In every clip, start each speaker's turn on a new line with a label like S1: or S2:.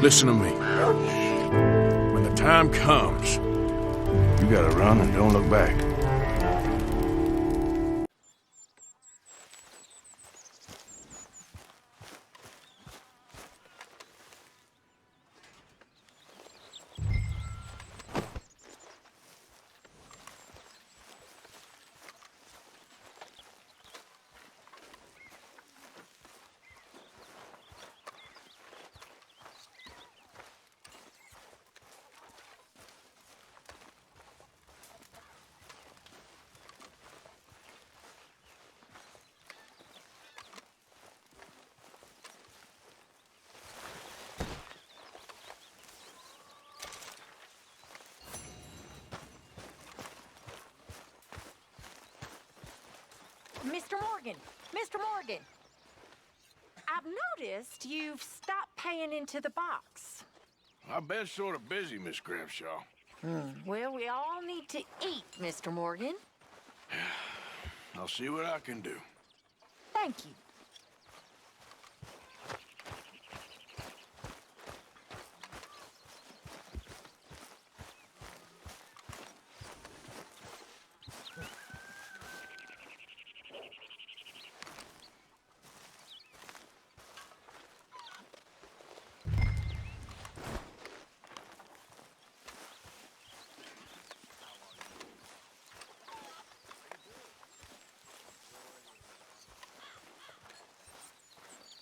S1: Listen to me. When the time comes, you gotta run and don't look back.
S2: Mr. Morgan! Mr. Morgan! I've noticed you've stopped paying into the box.
S1: I've been sort of busy, Miss Grimshaw.
S2: Well, we all need to eat, Mr. Morgan.
S1: I'll see what I can do.
S2: Thank you.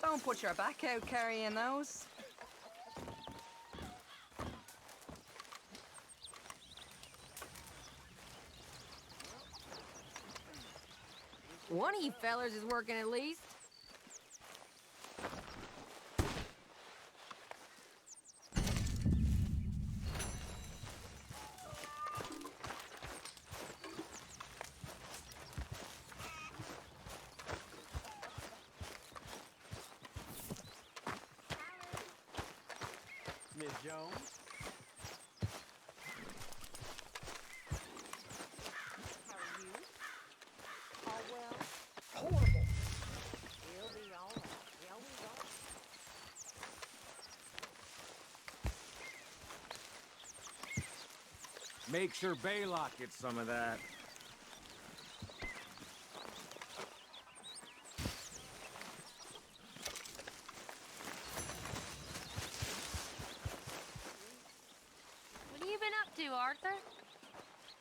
S3: Don't put your back out carrying those.
S2: One of you fellers is working at least.
S4: Miss Jones?
S2: How are you? All well? Horrible. We'll be all right. Yeah, we are.
S4: Make sure Baylock gets some of that.
S2: What have you been up to, Arthur?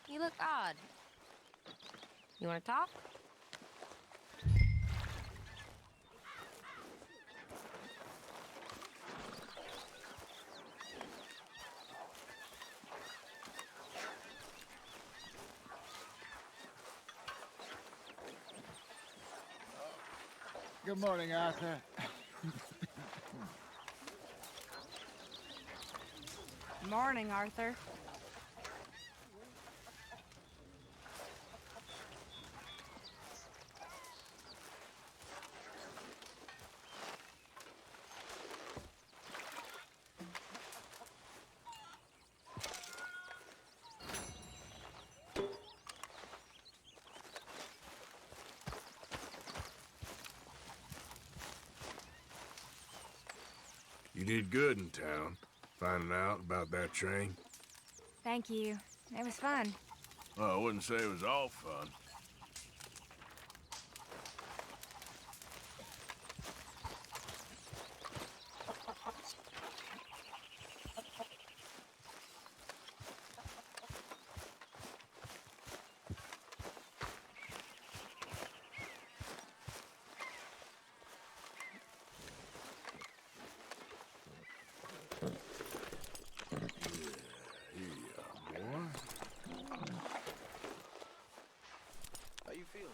S2: You look odd. You want to talk?
S4: Good morning, Arthur.
S3: Morning, Arthur.
S1: You did good in town, finding out about that train.
S5: Thank you. It was fun.
S1: Well, I wouldn't say it was all fun.
S4: How you feeling?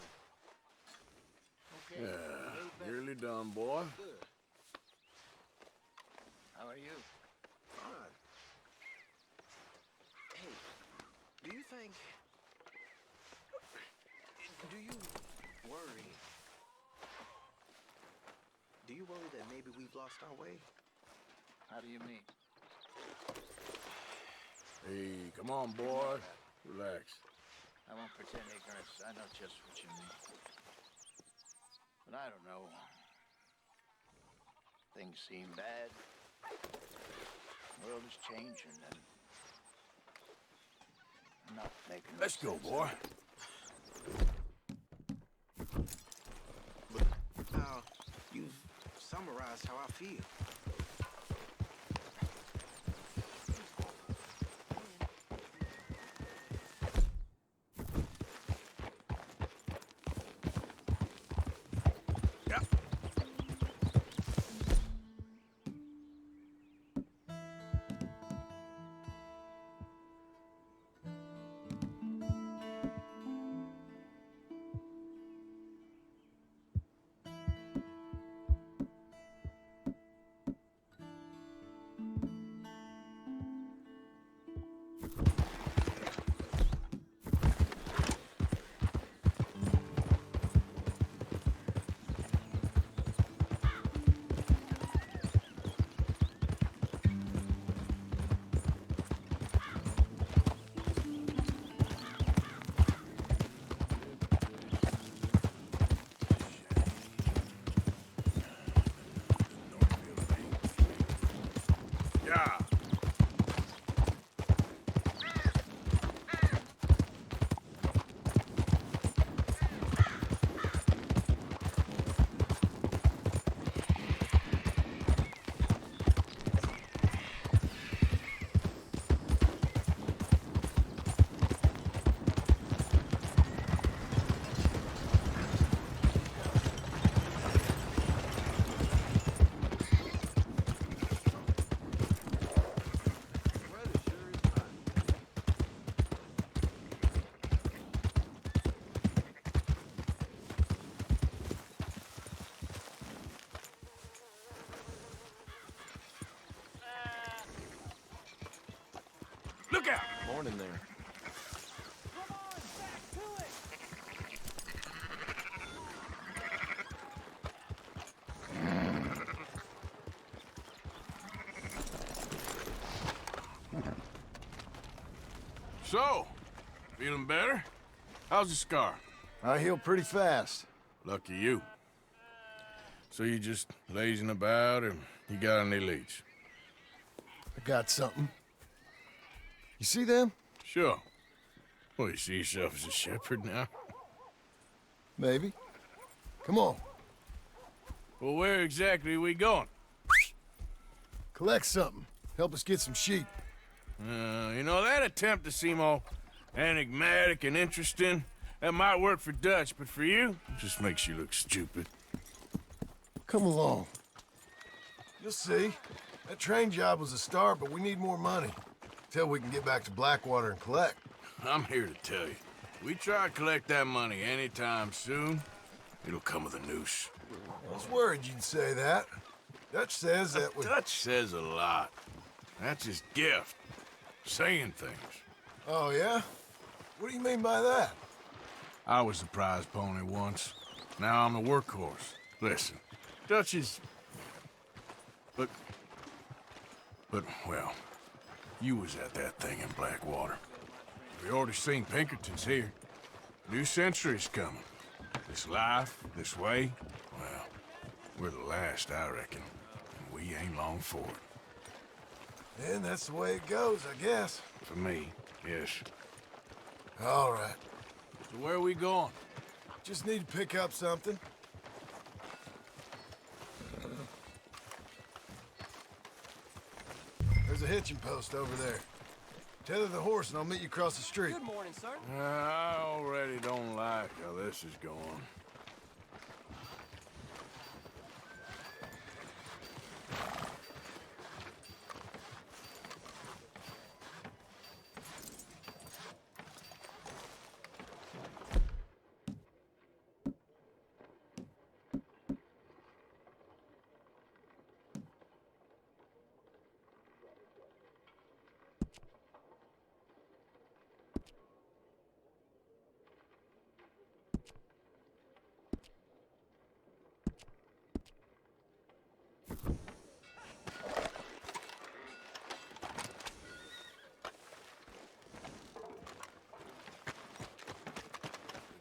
S4: Okay.
S1: Yeah, nearly done, boy.
S4: Good. How are you?
S6: Fine. Hey, do you think... Do you worry... Do you worry that maybe we've lost our way?
S4: How do you mean?
S1: Hey, come on, boy. Relax.
S4: I won't pretend ignorance. I know just what you mean. But I don't know. Things seem bad. world is changing and I'm not making no
S1: Let's go,
S4: sense of
S1: boy.
S4: it.
S6: Now, you've summarized how I feel.
S1: Yeah. Yeah.
S6: Weather sure is fine.
S1: Look out!
S7: Morning there.
S1: So, feeling better? How's the scar?
S7: I heal pretty fast.
S1: Lucky you. So you just lazing about, or you got any leads?
S7: I got something. You see them?
S1: Sure. Well, you see yourself as a shepherd now?
S7: Maybe. Come on.
S1: Well, where exactly are we going?
S7: Collect something. Help us get some sheep.
S1: You know, that attempt to seem all enigmatic and interesting, that might work for Dutch, but for you, it just makes you look stupid.
S7: Come along. You'll see. That train job was a start, but we need more money. Till we can get back to Blackwater and collect.
S1: I'm here to tell you, we try to collect that money anytime soon, it'll come with a noose.
S7: I was worried you'd say that. Dutch says that we...
S1: Dutch says a lot. That's his gift. Saying things.
S7: Oh, yeah? What do you mean by that?
S1: I was the prize pony once. Now I'm the workhorse. Listen, Dutch is... But, well, you was at that thing in Blackwater. We already seen Pinkertons here. New century's coming. This life, this way, well, we're the last, I reckon. And we ain't long for it.
S7: And that's the way it goes, I guess.
S1: For me, yes.
S7: All right.
S1: So where are we going?
S7: Just need to pick up something. There's a hitching post over there. Tether the horse and I'll meet you across the street.
S3: Good morning, sir.
S1: I already don't like how this is going.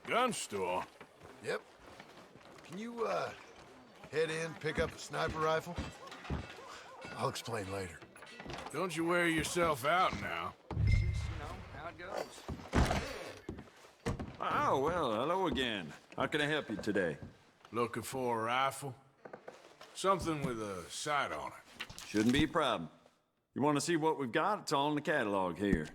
S1: Gun store?
S7: Yep. Can you, head in, pick up a sniper rifle? I'll explain later.
S1: Don't you wear yourself out now.
S4: It's just, how it goes.
S8: Oh, well, hello again. How can I help you today?
S1: Looking for a rifle? Something with a sight on it.
S8: Shouldn't be a problem. You want to see what we've got? It's all in the catalog here.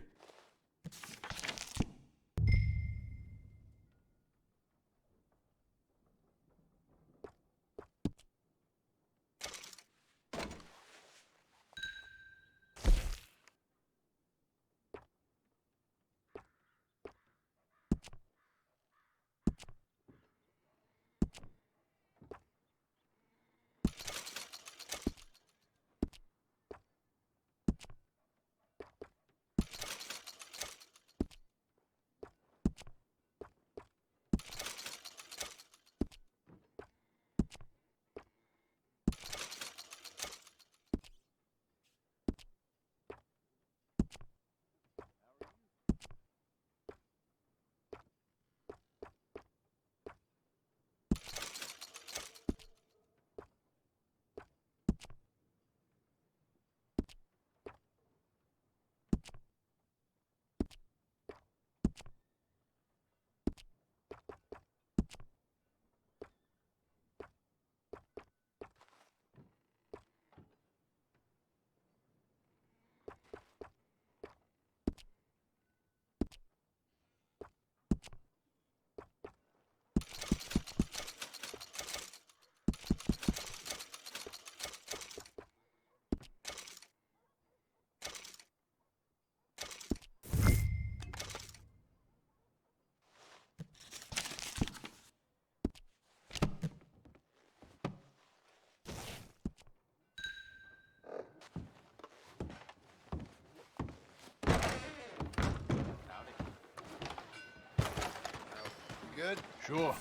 S7: Good?
S1: Sure.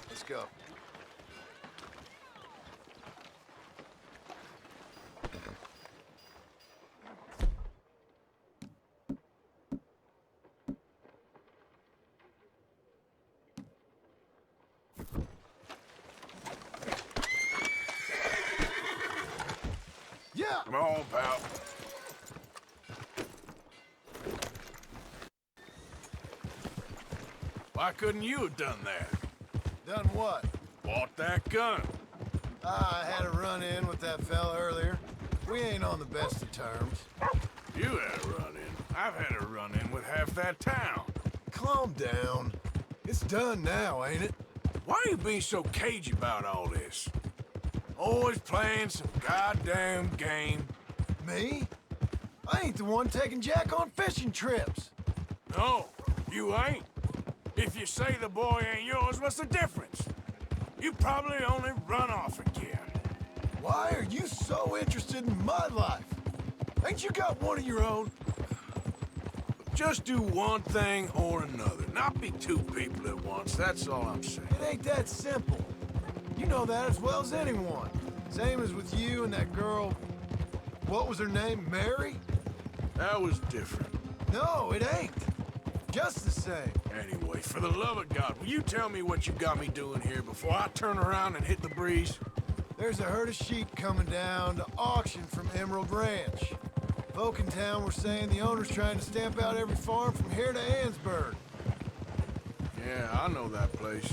S7: Let's go. Yeah!
S1: Come on, pal. Why couldn't you have done that?
S7: Done what?
S1: Bought that gun.
S7: I had a run-in with that fella earlier. We ain't on the best of terms.
S1: You had a run-in. I've had a run-in with half that town.
S7: Calm down. It's done now, ain't it?
S1: Why are you being so cagey about all this? Always playing some goddamn game.
S7: Me? I ain't the one taking Jack on fishing trips.
S1: No, you ain't. If you say the boy ain't yours, what's the difference? You probably only run off again.
S7: Why are you so interested in my life? Ain't you got one of your own?
S1: Just do one thing or another. Not be two people at once, that's all I'm saying.
S7: It ain't that simple. You know that as well as anyone. Same as with you and that girl... What was her name? Mary?
S1: That was different.
S7: No, it ain't. Just the same.
S1: Anyway, for the love of God, will you tell me what you got me doing here before I turn around and hit the breeze?
S7: There's a herd of sheep coming down to auction from Emerald Ranch. Folk in town were saying the owner's trying to stamp out every farm from here to Ansburg.
S1: Yeah, I know that place.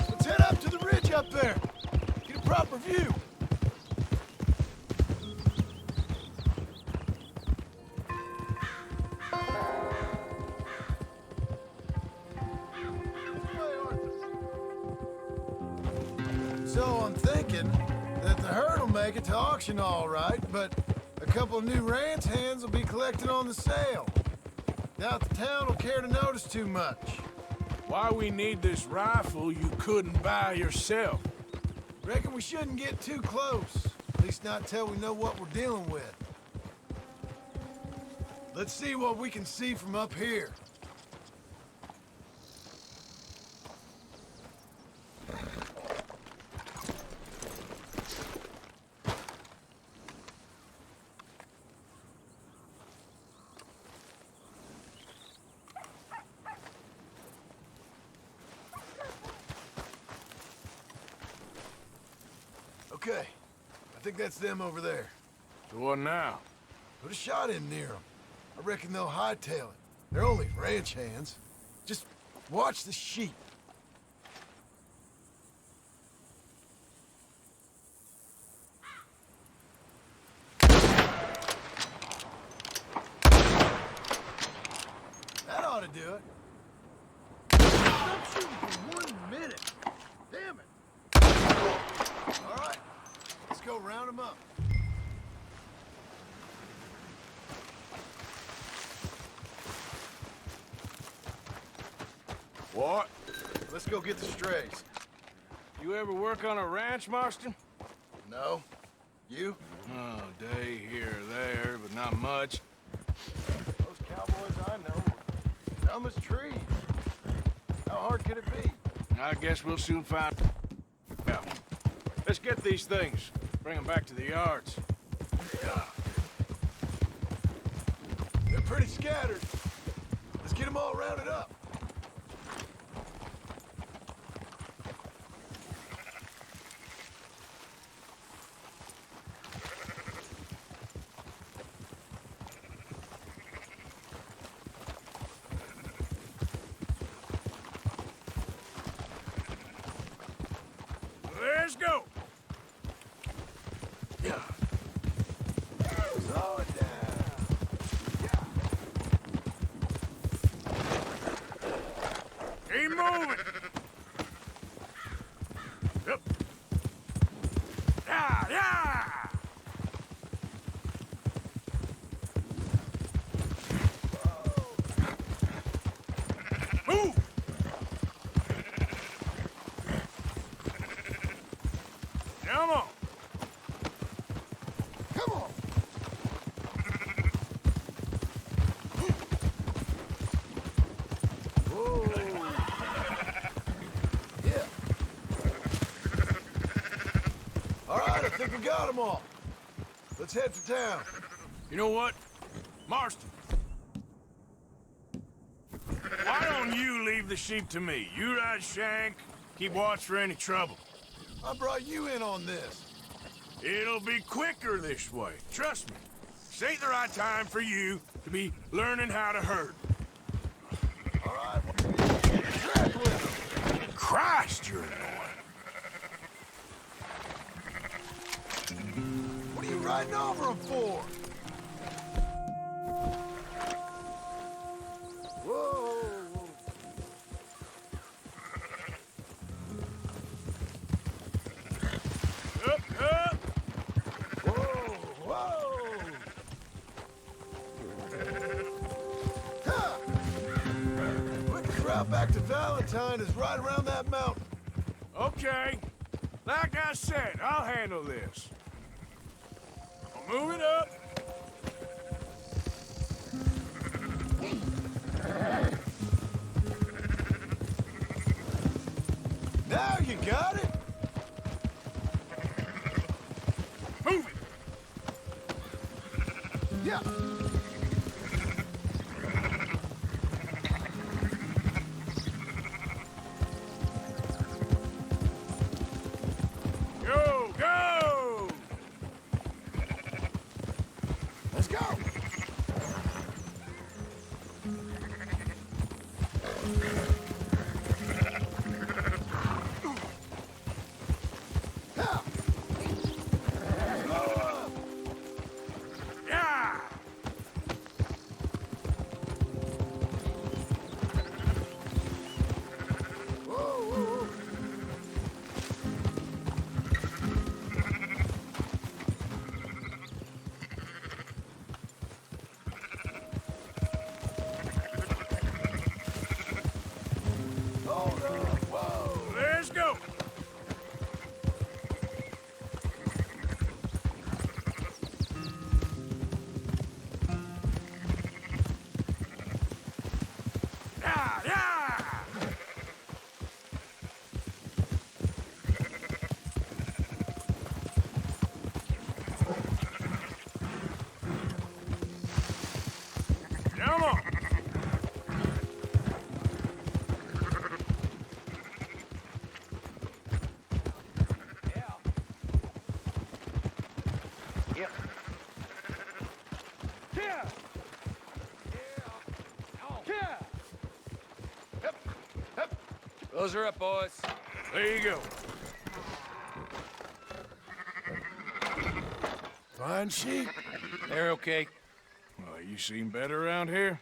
S7: Let's head up to the ridge up there. Get a proper view. So I'm thinking that the herd will make it to auction all right, but a couple of new ranch hands will be collecting on the sale. Doubt the town will care to notice too much.
S1: Why we need this rifle you couldn't buy yourself?
S7: Reckon we shouldn't get too close. At least not till we know what we're dealing with. Let's see what we can see from up here. Okay. I think that's them over there.
S1: So what now?
S7: Put a shot in near them. I reckon they'll hightail it. They're only ranch hands. Just watch the sheep. That ought to do it. Stop shooting for 1 minute. Damn it. All right, let's go round them up.
S1: What?
S7: Let's go get the strays.
S1: You ever work on a ranch, Marston?
S7: No? You?
S1: Oh, day here or there, but not much.
S7: Those cowboys I know were dumb as trees. How hard could it be?
S1: I guess we'll soon find out. Let's get these things. Bring them back to the yards.
S7: They're pretty scattered. Let's get them all rounded up.
S1: Let's go. Yeah.
S7: Slow it down.
S1: Keep moving. Yep. Yeah, yeah. Move. Come on.
S7: Come on. Whoa. Yeah. All right, I think we got them all. Let's head for town.
S1: You know what? Marston. Why don't you leave the sheep to me? You ride Shank, keep watch for any trouble.
S7: I brought you in on this.
S1: It'll be quicker this way. Trust me. This ain't the right time for you to be learning how to herd.
S7: All right, track with them.
S1: Christ, you're annoying.
S7: What are you riding over them for? Whoa.
S1: Up, up.
S7: Whoa, whoa! Ha! Quickest route back to Valentine is right around that mountain.
S1: Okay. Like I said, I'll handle this. I'll move it up.
S7: Now you got it?
S1: Move it.
S7: Yeah.
S1: Go, go!
S7: Let's go.
S9: Those are up, boys.
S1: There you go. Fine sheep.
S9: They're okay.
S1: Well, you seen better around here?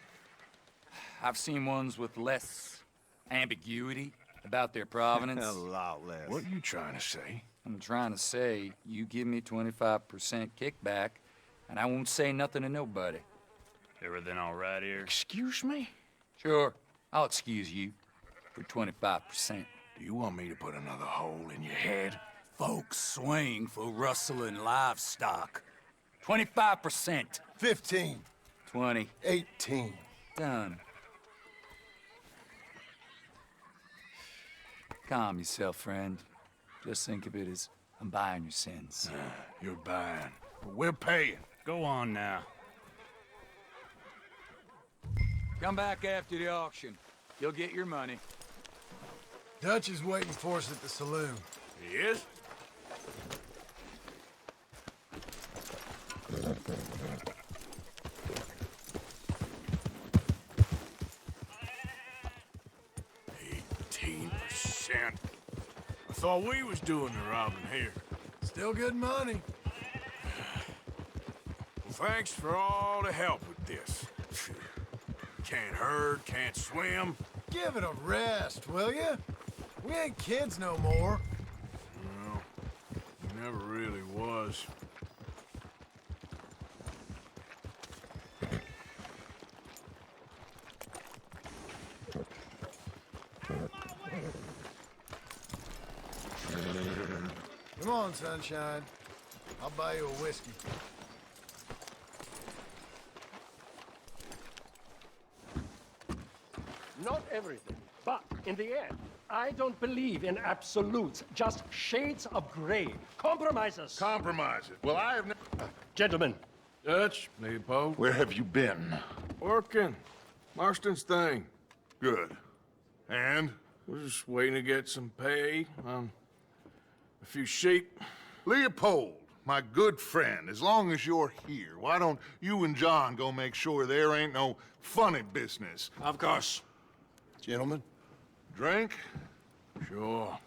S9: I've seen ones with less ambiguity about their provenance.
S6: A lot less.
S1: What are you trying to say?
S9: I'm trying to say, you give me 25% kickback, and I won't say nothing to nobody.
S10: Everything all right here?
S1: Excuse me?
S9: Sure, I'll excuse you for 25%.
S1: Do you want me to put another hole in your head?
S9: Folks swing for rustling livestock. 25%.
S7: 15.
S9: 20.
S7: 18.
S9: Done. Calm yourself, friend. Just think of it as I'm buying your sins.
S1: You're buying, but we're paying.
S10: Go on now.
S9: Come back after the auction. You'll get your money.
S7: Dutch is waiting for us at the saloon.
S1: He is? $18%. I thought we was doing the robbing here.
S7: Still good money.
S1: Well, thanks for all the help with this. Can't herd, can't swim.
S7: Give it a rest, will you? We ain't kids no more.
S1: Well, he never really was.
S7: Come on, sunshine. I'll buy you a whiskey.
S11: Not everything, but in the end, I don't believe in absolutes, just shades of gray. Compromises.
S12: Compromises. Well, I have
S11: Gentlemen.
S1: Dutch, Leopold.
S12: Where have you been?
S1: Working. Marston's thing.
S12: Good. And?
S1: We're just waiting to get some pay on a few sheep.
S12: Leopold, my good friend, as long as you're here, why don't you and John go make sure there ain't no funny business?
S1: Of course.
S7: Gentlemen.
S12: Drink?
S1: Sure.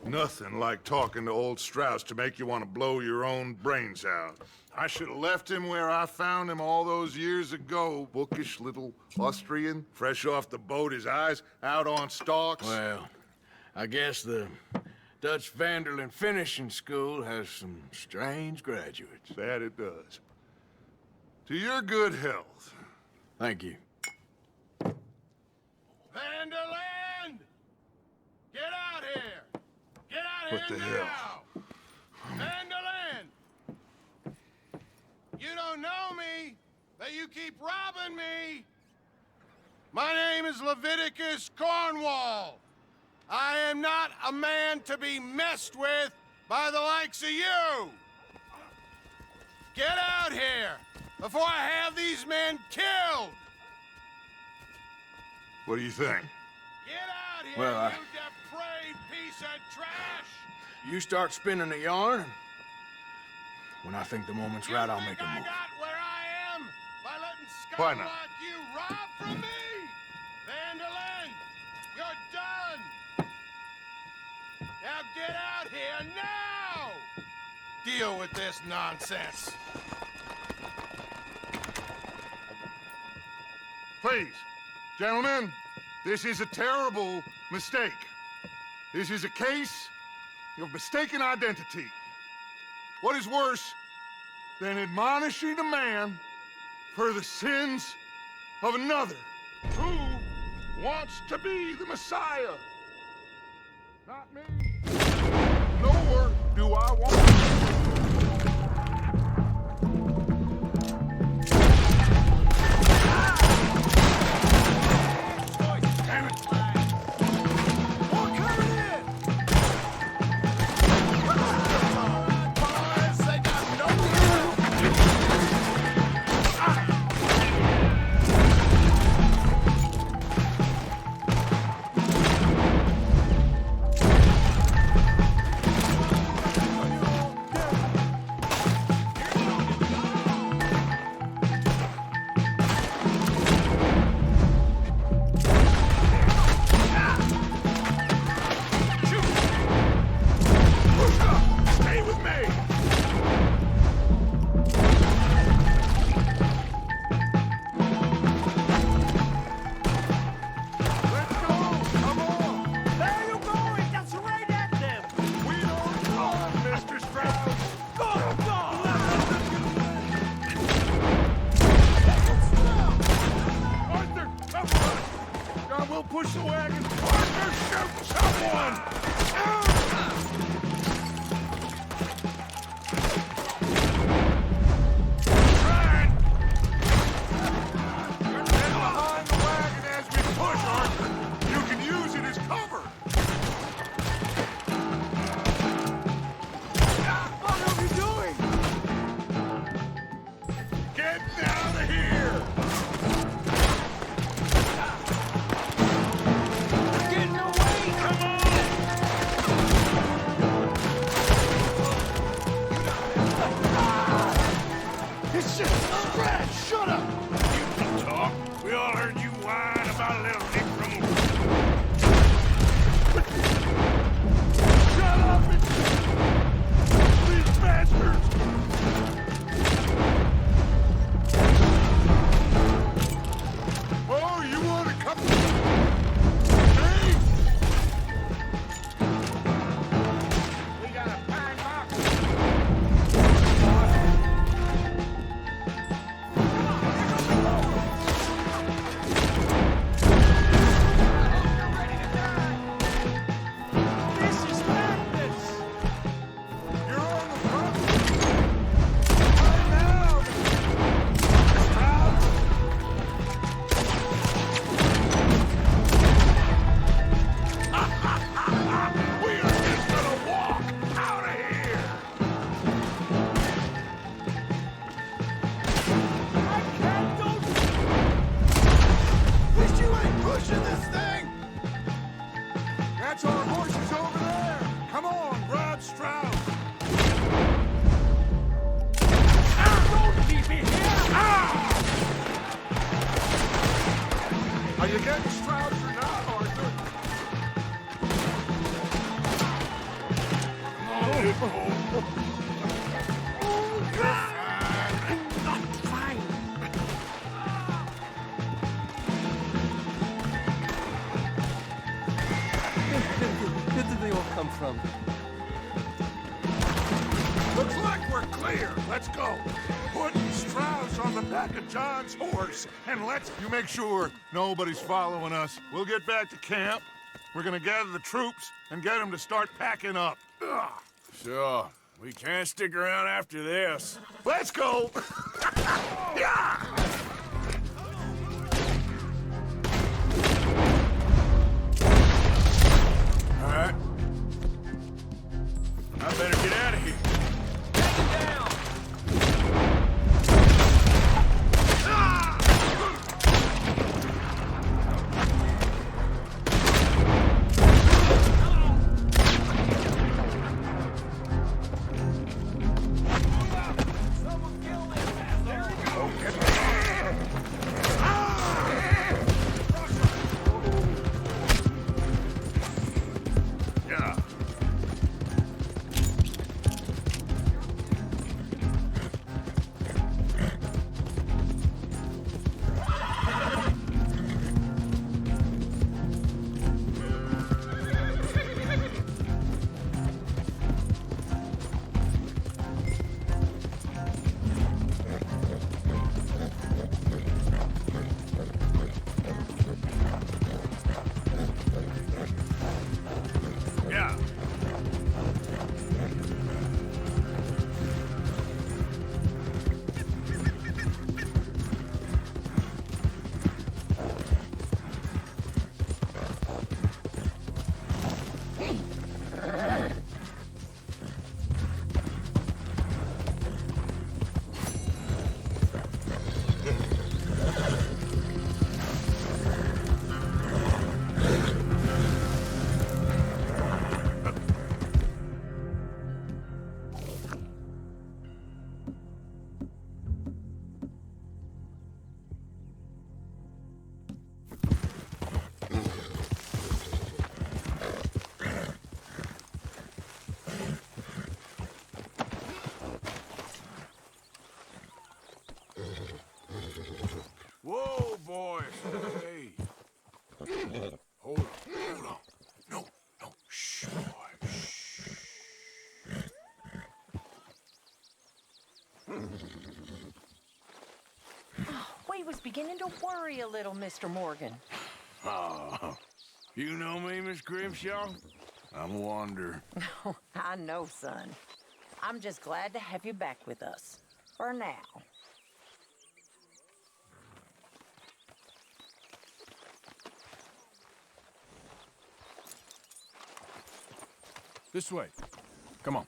S12: Nothing like talking to old Strauss to make you want to blow your own brains out. I should have left him where I found him all those years ago. Bookish little Austrian, fresh off the boat, his eyes out on stalks.
S1: Well, I guess the Dutch Vanderlyn Finishing School has some strange graduates.
S12: That it does. To your good health.
S1: Thank you.
S7: Vanderland! Get out here! Get out
S12: What
S7: here
S12: the
S7: now!
S12: hell?
S7: Vanderland! You don't know me, but you keep robbing me! My name is Leviticus Cornwall. I am not a man to be messed with by the likes of you! Get out here before I have these men killed!
S12: What do you think?
S7: Get out here,
S1: Well,
S7: you depraved piece of trash!
S1: You start spinning the yarn, and when I think the moment's right, I'll make a
S7: I
S1: move.
S7: got where I am by letting
S12: Why
S7: scum
S12: not?
S7: like you rob from me! Vanderlyn, you're done! Now get out here now! Deal with this nonsense.
S12: Please, gentlemen, this is a terrible mistake. This is a case of mistaken identity. What is worse than admonishing a man for the sins of another who wants to be the Messiah? Not me. Nor do I want push the wagon. Arthur, shoot someone! Trying. Get behind the wagon as we push, Arthur. You can use it as cover. What are you doing? Get out of here! Getting away! Come on! It's just a scratch! Shut up! You can talk. We all heard you whine about a little Nick from Shut up! These bastards! Oh, you want to come? Hey! We got a pine box. This is madness. You're on the front. Right now. Stop. We are just gonna walk out of here! I can't do
S7: Wish you ain't pushing this thing!
S12: That's our horses over there! Come on, grab Strauss! Don't keep me here! Are you getting Strauss or not, Arthur?
S11: Where did they all come from?
S12: Looks like we're clear. Let's go. Put Strauss on the back of John's horse, and you make sure nobody's following us. We'll get back to camp. We're gonna gather the troops and get them to start packing up. Ugh.
S1: Sure. We can't stick around after this.
S12: Let's go. Yeah.
S1: All right. I better get out of here.
S12: Yeah. Yeah. Whoa, boys. Hey. Hold on. No. Shh, boy. Shh.
S3: We was beginning to worry a little, Mr. Morgan.
S1: Oh, you know me, Miss Grimshaw? I'm a wanderer.
S13: I know, son. I'm just glad to have you back with us. For now.
S1: This way. Come on.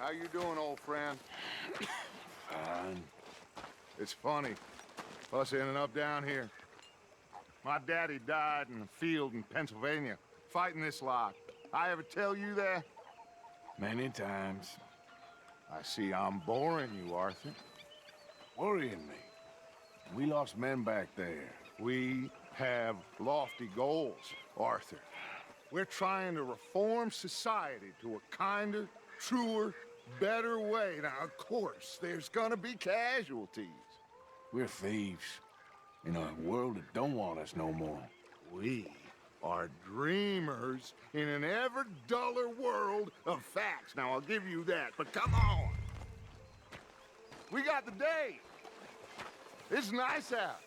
S12: How you doing, old friend?
S1: Fine.
S12: It's funny, us ending up down here. My daddy died in a field in Pennsylvania, fighting this lot. I ever tell you that?
S1: Many times.
S12: I see I'm boring you, Arthur.
S1: Worrying me. We lost men back there.
S12: We have lofty goals, Arthur. We're trying to reform society to a kinder, truer, better way. Now, of course, there's gonna be casualties.
S1: We're thieves in a world that don't want us no more.
S12: We are dreamers in an ever duller world of facts. Now, I'll give you that, but come on. We got the day. It's nice out.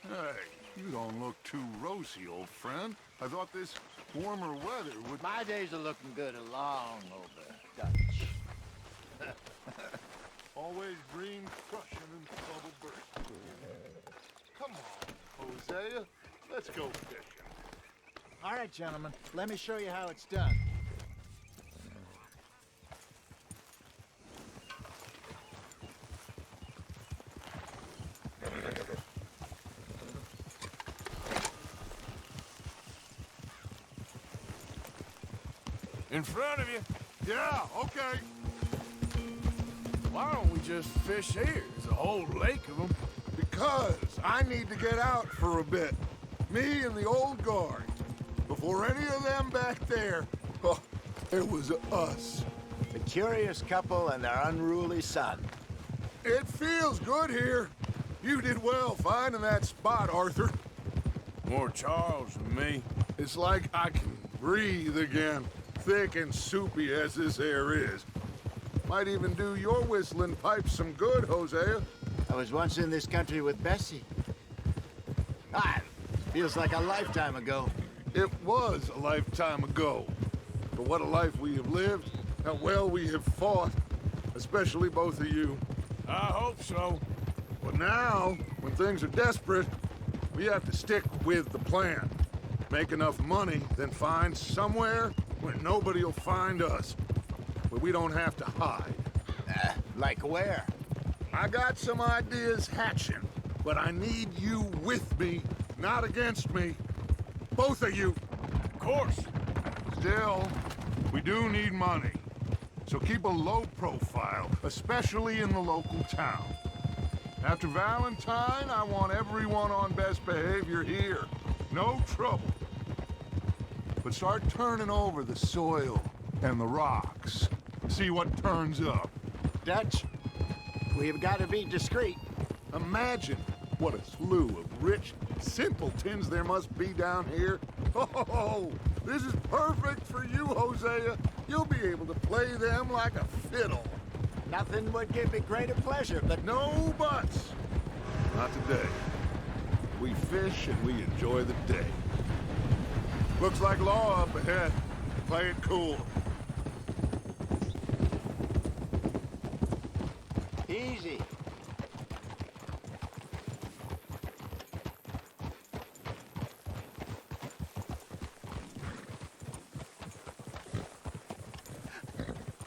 S14: Hey, you don't look too rosy, old friend. I thought this warmer weather would...
S4: My days are looking good along over Dutch.
S14: Always green crushing and trouble bursting. Come on, Hosea. Let's go fishing.
S15: All right, gentlemen. Let me show you how it's done.
S1: In front of you.
S12: Yeah, okay.
S1: Why don't we just fish here? There's a whole lake of them.
S12: Because I need to get out for a bit. Me and the old guard. Before any of them back there, oh, it was us.
S15: The curious couple and their unruly son.
S12: It feels good here. You did well finding that spot, Arthur.
S1: More Charles than me.
S12: It's like I can breathe again. Thick and soupy as this air is. Might even do your whistling pipes some good, Hosea.
S15: I was once in this country with Bessie. Ah, feels like a lifetime ago.
S12: It was a lifetime ago. But what a life we have lived. How well we have fought. Especially both of you.
S1: I hope so.
S12: But now, when things are desperate, we have to stick with the plan. Make enough money, then find somewhere where nobody will find us. Where we don't have to hide.
S15: Like where?
S12: I got some ideas hatching, but I need you with me, not against me. Both of you.
S1: Of course.
S12: Still, we do need money. So keep a low profile, especially in the local town. After Valentine, I want everyone on best behavior here. No trouble. But start turning over the soil and the rocks. See what turns up.
S15: Dutch, we've got to be discreet.
S12: Imagine what a slew of rich simpletons there must be down here. Oh, this is perfect for you, Hosea. You'll be able to play them like a fiddle.
S15: Nothing would give me greater pleasure, but
S12: No buts. Not today. We fish and we enjoy the day. Looks like law up ahead. Play it cool.
S15: easy.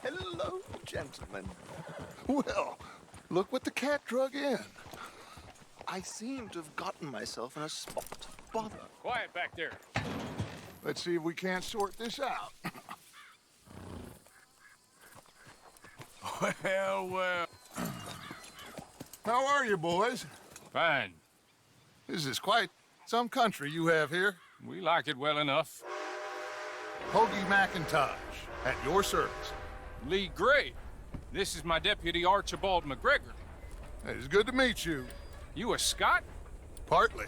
S12: Hello, gentlemen. Well, look what the cat drug in. I seem to have gotten myself in a spot of bother.
S10: Quiet back there.
S12: Let's see if we can't sort this out.
S1: Well.
S12: How are you, boys?
S10: Fine.
S12: This is quite some country you have here.
S10: We like it well enough.
S12: Hoagie McIntosh, at your service.
S10: Lee Gray. This is my deputy, Archibald McGregor.
S12: It's good to meet you.
S10: You a Scot?
S12: Partly.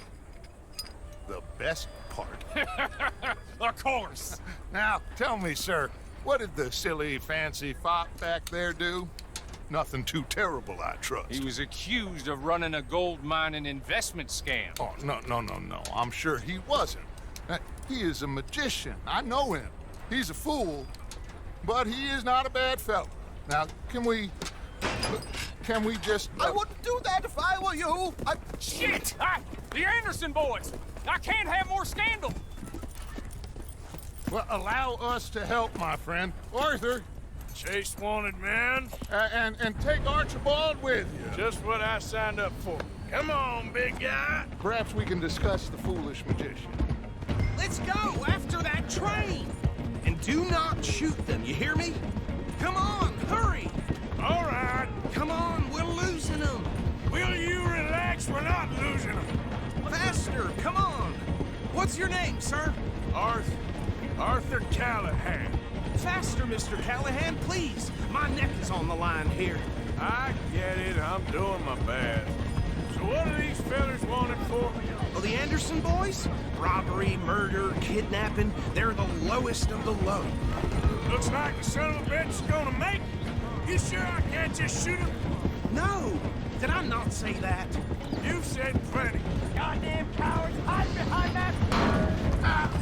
S12: The best part.
S10: Of course.
S12: Now, tell me, sir, what did the silly, fancy fop back there do? Nothing too terrible, I trust.
S10: He was accused of running a gold mining investment scam.
S12: Oh, no. I'm sure he wasn't. He is a magician. I know him. He's a fool, but he is not a bad fellow. Now, can we just...
S6: I wouldn't do that if I were you.
S10: Shit! The Anderson boys! I can't have more scandal!
S12: Well, allow us to help, my friend. Arthur.
S1: Chase wanted man.
S12: And take Archibald with you.
S1: Just what I signed up for. Come on, big guy.
S12: Perhaps we can discuss the foolish magician.
S6: Let's go after that train. And do not shoot them, you hear me? Come on, hurry.
S1: All right.
S6: Come on, we're losing them.
S1: Will you relax? We're not losing them.
S6: Faster, come on. What's your name, sir?
S1: Arthur Callahan.
S6: Faster, Mr. Callahan, please. My neck is on the line here.
S1: I get it. I'm doing my best. So what are these fellas wanted for?
S6: Well, the Anderson boys? Robbery, murder, kidnapping. They're the lowest of the low.
S1: Looks like the son of a bitch is gonna make it. You sure I can't just shoot him?
S6: No! Did I not say that?
S1: You've said plenty.
S6: Goddamn cowards! Hide behind that!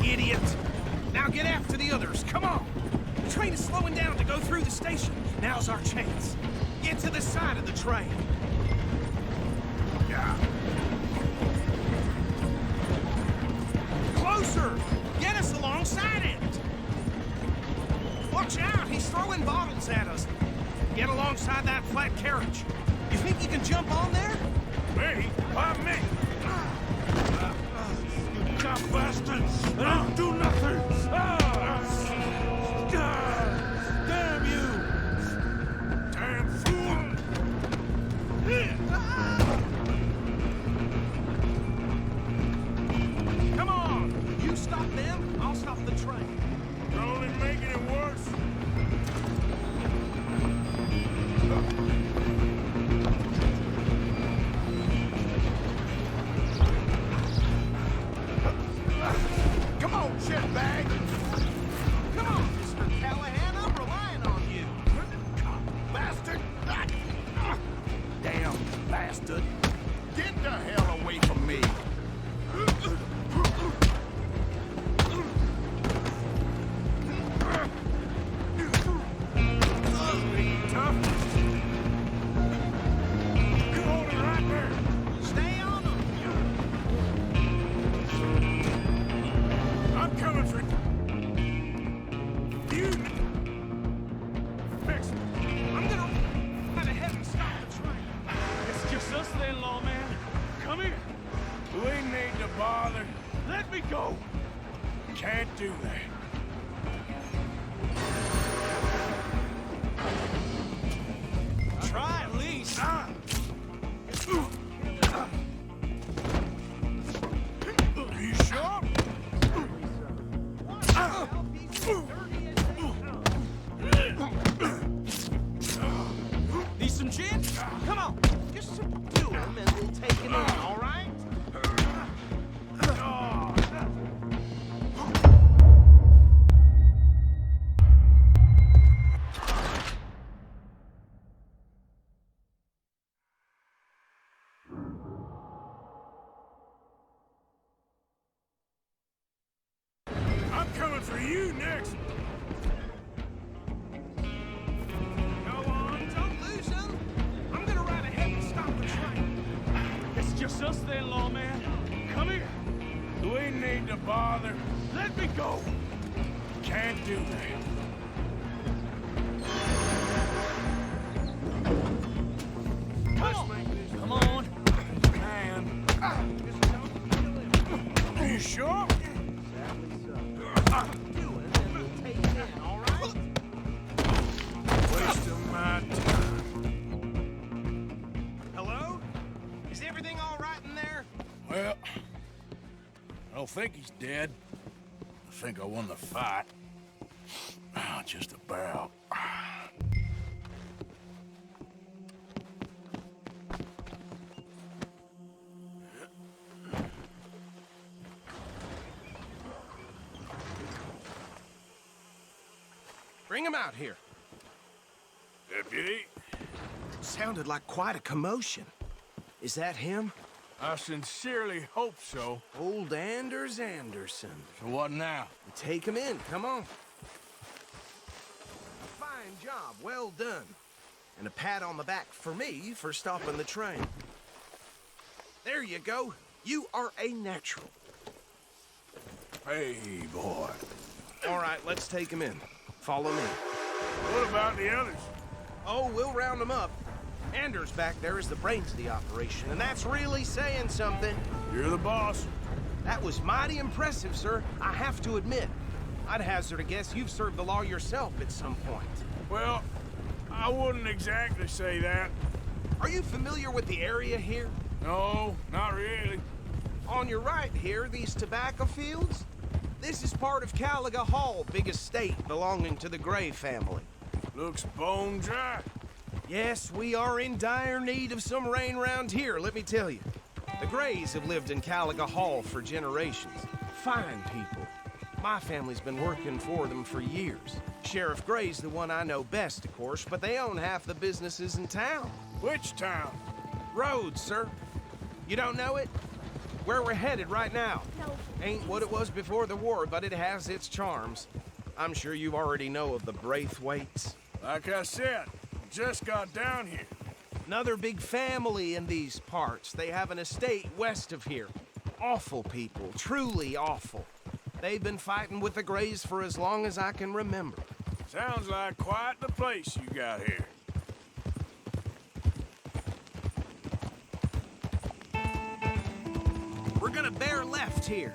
S6: Idiot! Now get after the others, come on! The train is slowing down to go through the station. Now's our chance. Get to the side of the train.
S1: Yeah.
S6: Closer! Get us alongside it! Watch out, he's throwing bottles at us. Get alongside that flat carriage. You think you can jump on there?
S1: Me? Why me? You dumb bastards! I don't do nothing! Damn you! Damn fool!
S6: Come on! You stop them, I'll stop the train.
S1: You're only making it worse.
S6: Come on, shitbag! Come on, Mr. Callahan, I'm relying on you. Bastard! Damn bastard! Get the hell away from me!
S1: Can't do that.
S6: Try at least.
S1: You sure?
S6: Need some gin? Come on. Just subdue him and we'll take him in, all right?
S10: then, lawman. Come here.
S1: We need to bother.
S10: Let me go.
S1: Can't do that.
S10: Come on.
S1: Man. Are you sure? Wasting my time.
S6: Hello? Is everything all right in there?
S1: Well, I don't think he's dead. I think I won the fight. Just about.
S6: Bring him out here.
S1: Deputy?
S6: Sounded like quite a commotion. Is that him?
S1: I sincerely hope so.
S6: Old Anders Anderson.
S1: So what now?
S6: Take him in, come on. Fine job, well done. And a pat on the back for me for stopping the train. There you go. You are a natural.
S1: Hey, boy.
S6: All right, let's take him in. Follow me.
S1: What about the others?
S6: Oh, we'll round them up. Anders back there is the brains of the operation, and that's really saying something.
S1: You're the boss.
S6: That was mighty impressive, sir. I have to admit. I'd hazard a guess you've served the law yourself at some point.
S1: Well, I wouldn't exactly say that.
S6: Are you familiar with the area here?
S1: No, not really.
S6: On your right here, these tobacco fields? This is part of Caliga Hall, big estate belonging to the Gray family.
S1: Looks bone dry.
S6: Yes, we are in dire need of some rain round here, let me tell you. The Grays have lived in Caliga Hall for generations. Fine people. My family's been working for them for years. Sheriff Gray's the one I know best, of course, but they own half the businesses in town.
S1: Which town?
S6: Rhodes, sir. You don't know it? Where we're headed right now.
S5: No.
S6: Ain't what it was before the war, but it has its charms. I'm sure you already know of the Braithwaites.
S1: Like I said, just got down here.
S6: Another big family in these parts. They have an estate west of here. Awful people, truly awful. They've been fighting with the Grays for as long as I can remember.
S1: Sounds like quite the place you got here.
S6: We're gonna bear left here.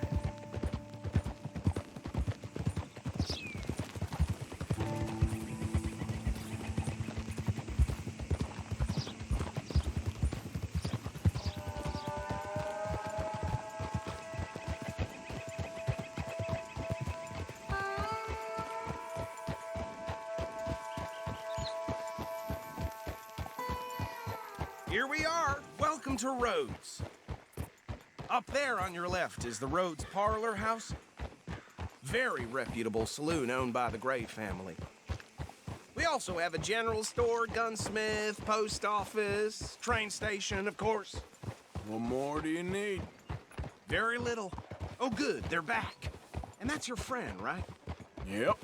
S6: Here we are. Welcome to Rhodes. Up there on your left is the Rhodes Parlor House. Very reputable saloon owned by the Gray family. We also have a general store, gunsmith, post office, train station, of course.
S1: What more do you need?
S6: Very little. Oh, good, they're back. And that's your friend, right?
S1: Yep.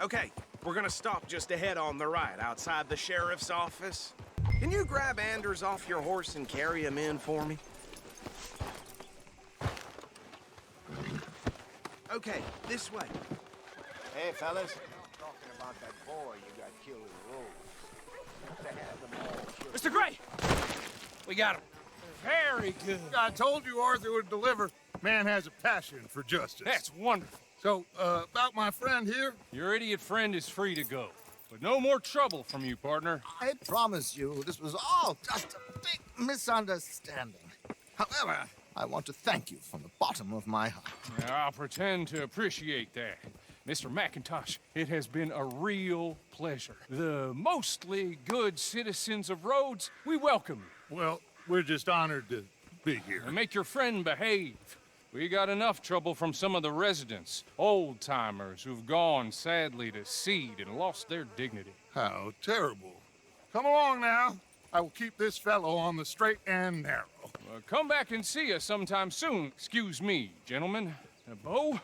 S6: Okay, we're gonna stop just ahead on the right, outside the sheriff's office. Can you grab Anders off your horse and carry him in for me? Okay, this way.
S15: Hey, fellas.
S4: Talking about that boy you got killed in the road. To have them all killed.
S10: Mr. Gray! We got him. Very good.
S14: I told you Arthur would deliver. Man has a passion for justice.
S10: That's wonderful.
S14: So, about my friend here?
S10: Your idiot friend is free to go. But no more trouble from you, partner.
S15: I promise you, this was all just a big misunderstanding. However, I want to thank you from the bottom of my heart.
S10: I'll pretend to appreciate that. Mr. McIntosh, it has been a real pleasure. The mostly good citizens of Rhodes, we welcome you.
S14: Well, we're just honored to be here.
S10: And make your friend behave. We got enough trouble from some of the residents, old-timers who've gone, sadly, to seed and lost their dignity.
S14: How terrible. Come along now. I will keep this fellow on the straight and narrow.
S10: Come back and see us sometime soon. Excuse me, gentlemen. Bo,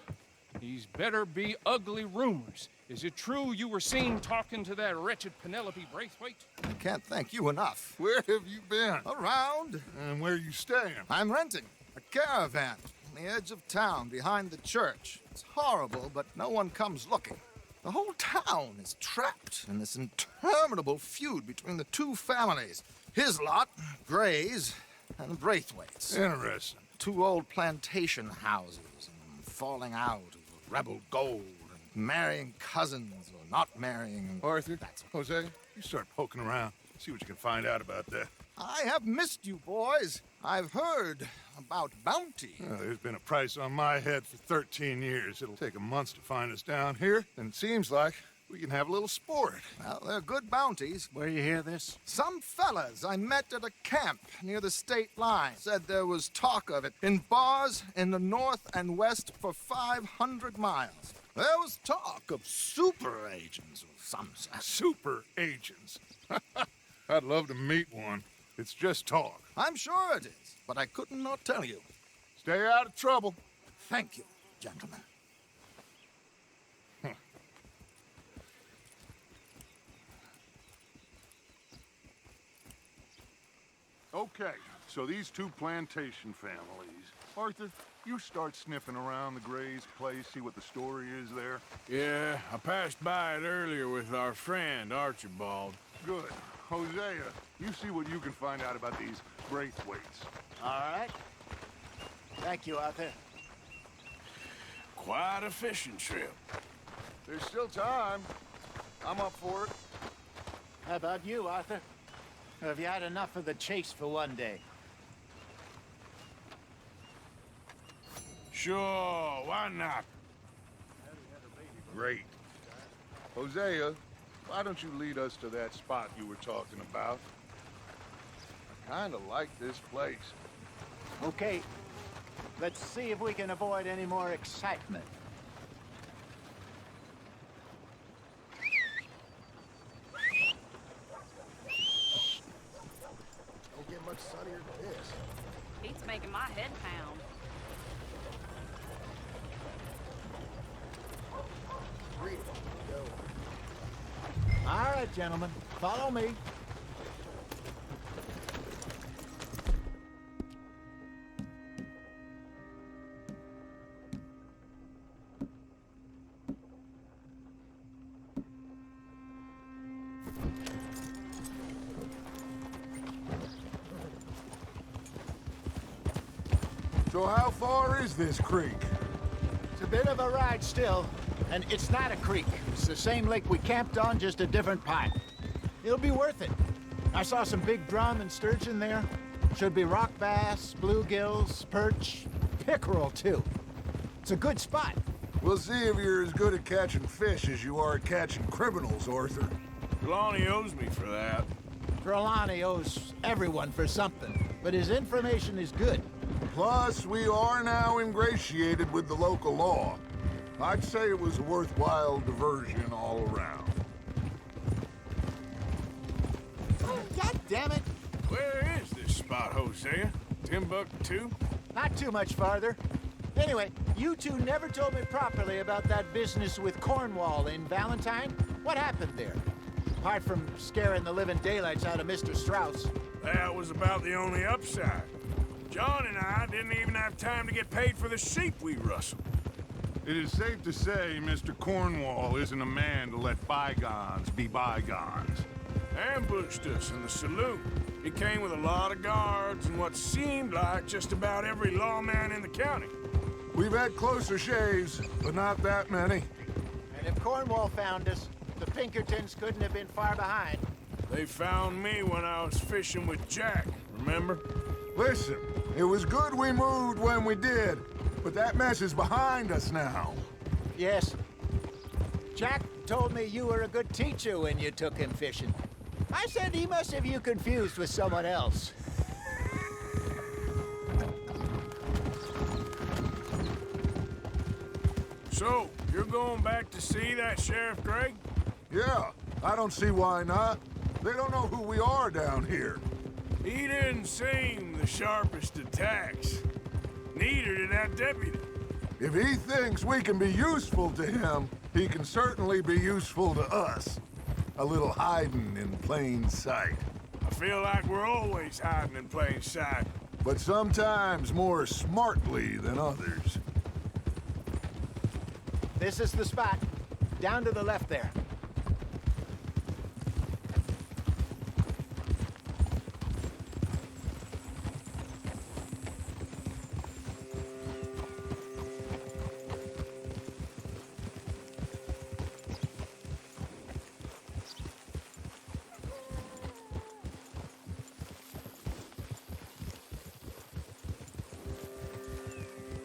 S10: these better be ugly rumors Is it true you were seen talking to that wretched Penelope Braithwaite?
S15: I can't thank you enough.
S12: Where have you been?
S15: Around.
S12: And where are you staying?
S15: I'm renting a caravan on the edge of town behind the church. It's horrible, but no one comes looking. The whole town is trapped in this interminable feud between the two families. His lot, Gray's, and Braithwaite's.
S12: Interesting.
S15: Two old plantation houses, and falling out over rebel gold, and marrying cousins or not marrying.
S12: Arthur, Jose, you start poking around. See what you can find out about that.
S15: I have missed you, boys. I've heard about bounty.
S12: There's been a price on my head for 13 years. It'll take a month to find us down here, and it seems like we can have a little sport.
S15: Well, they're good bounties.
S11: Where you hear this?
S15: Some fellas I met at a camp near the state line said there was talk of it in bars in the north and west for 500 miles. There was talk of super agents of some sort.
S12: Super agents? I'd love to meet one. It's just talk.
S15: I'm sure it is, but I couldn't not tell you.
S12: Stay out of trouble.
S15: Thank you, gentlemen.
S12: Okay, so these two plantation families. Arthur, you start sniffing around the Gray's place, see what the story is there.
S1: Yeah, I passed by it earlier with our friend, Archibald.
S12: Good. Hosea, you see what you can find out about these Braithwaites.
S4: All right. Thank you, Arthur.
S1: Quite a fishing trip.
S12: There's still time. I'm up for it.
S4: How about you, Arthur? Or have you had enough of the chase for one day?
S1: Sure, why not?
S12: Great. Hosea, why don't you lead us to that spot you were talking about? I kind of like this place.
S4: Okay. Let's see if we can avoid any more excitement.
S16: Don't get much sunnier than this.
S17: Heat's making my head pound.
S16: Read it. Go.
S4: All right, gentlemen. Follow me.
S12: So how far is this creek?
S4: It's a bit of a ride still, and it's not a creek. It's the same lake we camped on, just a different pipe. It'll be worth it. I saw some big drum and sturgeon there. Should be rock bass, bluegills, perch, pickerel too. It's a good spot.
S12: We'll see if you're as good at catching fish as you are at catching criminals, Arthur.
S1: Trelawney owes me for that.
S4: Trelawney owes everyone for something, but his information is good.
S12: Plus, we are now ingratiated with the local law. I'd say it was a worthwhile diversion all around.
S4: Oh, God damn it!
S1: Where is this spot, Hosea? Timbuktu?
S4: Not too much farther. Anyway, you two never told me properly about that business with Cornwall in Valentine. What happened there? Apart from scaring the living daylights out of Mr. Strauss.
S1: That was about the only upside. John and I didn't even have time to get paid for the sheep we rustled.
S12: It is safe to say Mr. Cornwall isn't a man to let bygones be bygones.
S1: Ambushed us in the saloon. He came with a lot of guards and what seemed like just about every lawman in the county.
S12: We've had closer shaves, but not that many.
S4: And if Cornwall found us, the Pinkertons couldn't have been far behind.
S1: They found me when I was fishing with Jack, remember?
S12: Listen, it was good we moved when we did, but that mess is behind us now.
S4: Yes. Jack told me you were a good teacher when you took him fishing. I said he must have you confused with someone else.
S1: So, you're going back to see that Sheriff Gregg?
S12: Yeah, I don't see why not. They don't know who we are down here.
S1: He didn't seem the sharpest attacks. Neither did that deputy.
S12: If he thinks we can be useful to him,
S14: he can certainly be useful to us. A little hiding in plain sight.
S1: I feel like we're always hiding in plain sight.
S14: But sometimes more smartly than others.
S4: This is the spot. Down to the left there.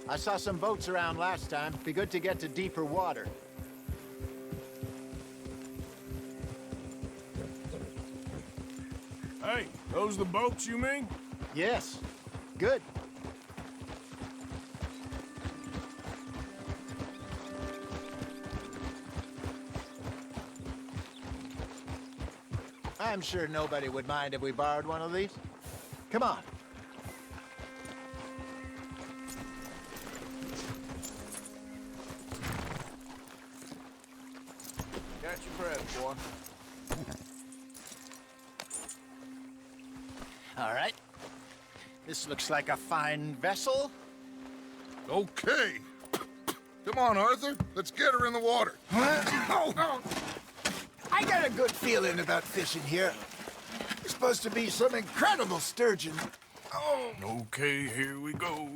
S4: I saw some boats around last time. Be good to get to deeper water.
S1: Hey, those the boats you mean?
S4: Yes. Good. I'm sure nobody would mind if we borrowed one of these. Come on.
S1: Catch your breath, boy.
S4: All right. This looks like a fine vessel.
S14: Okay. Come on, Arthur. Let's get her in the water.
S4: Oh. I got a good feeling about fishing here. There's supposed to be some incredible sturgeon.
S1: Oh. Okay, here we go.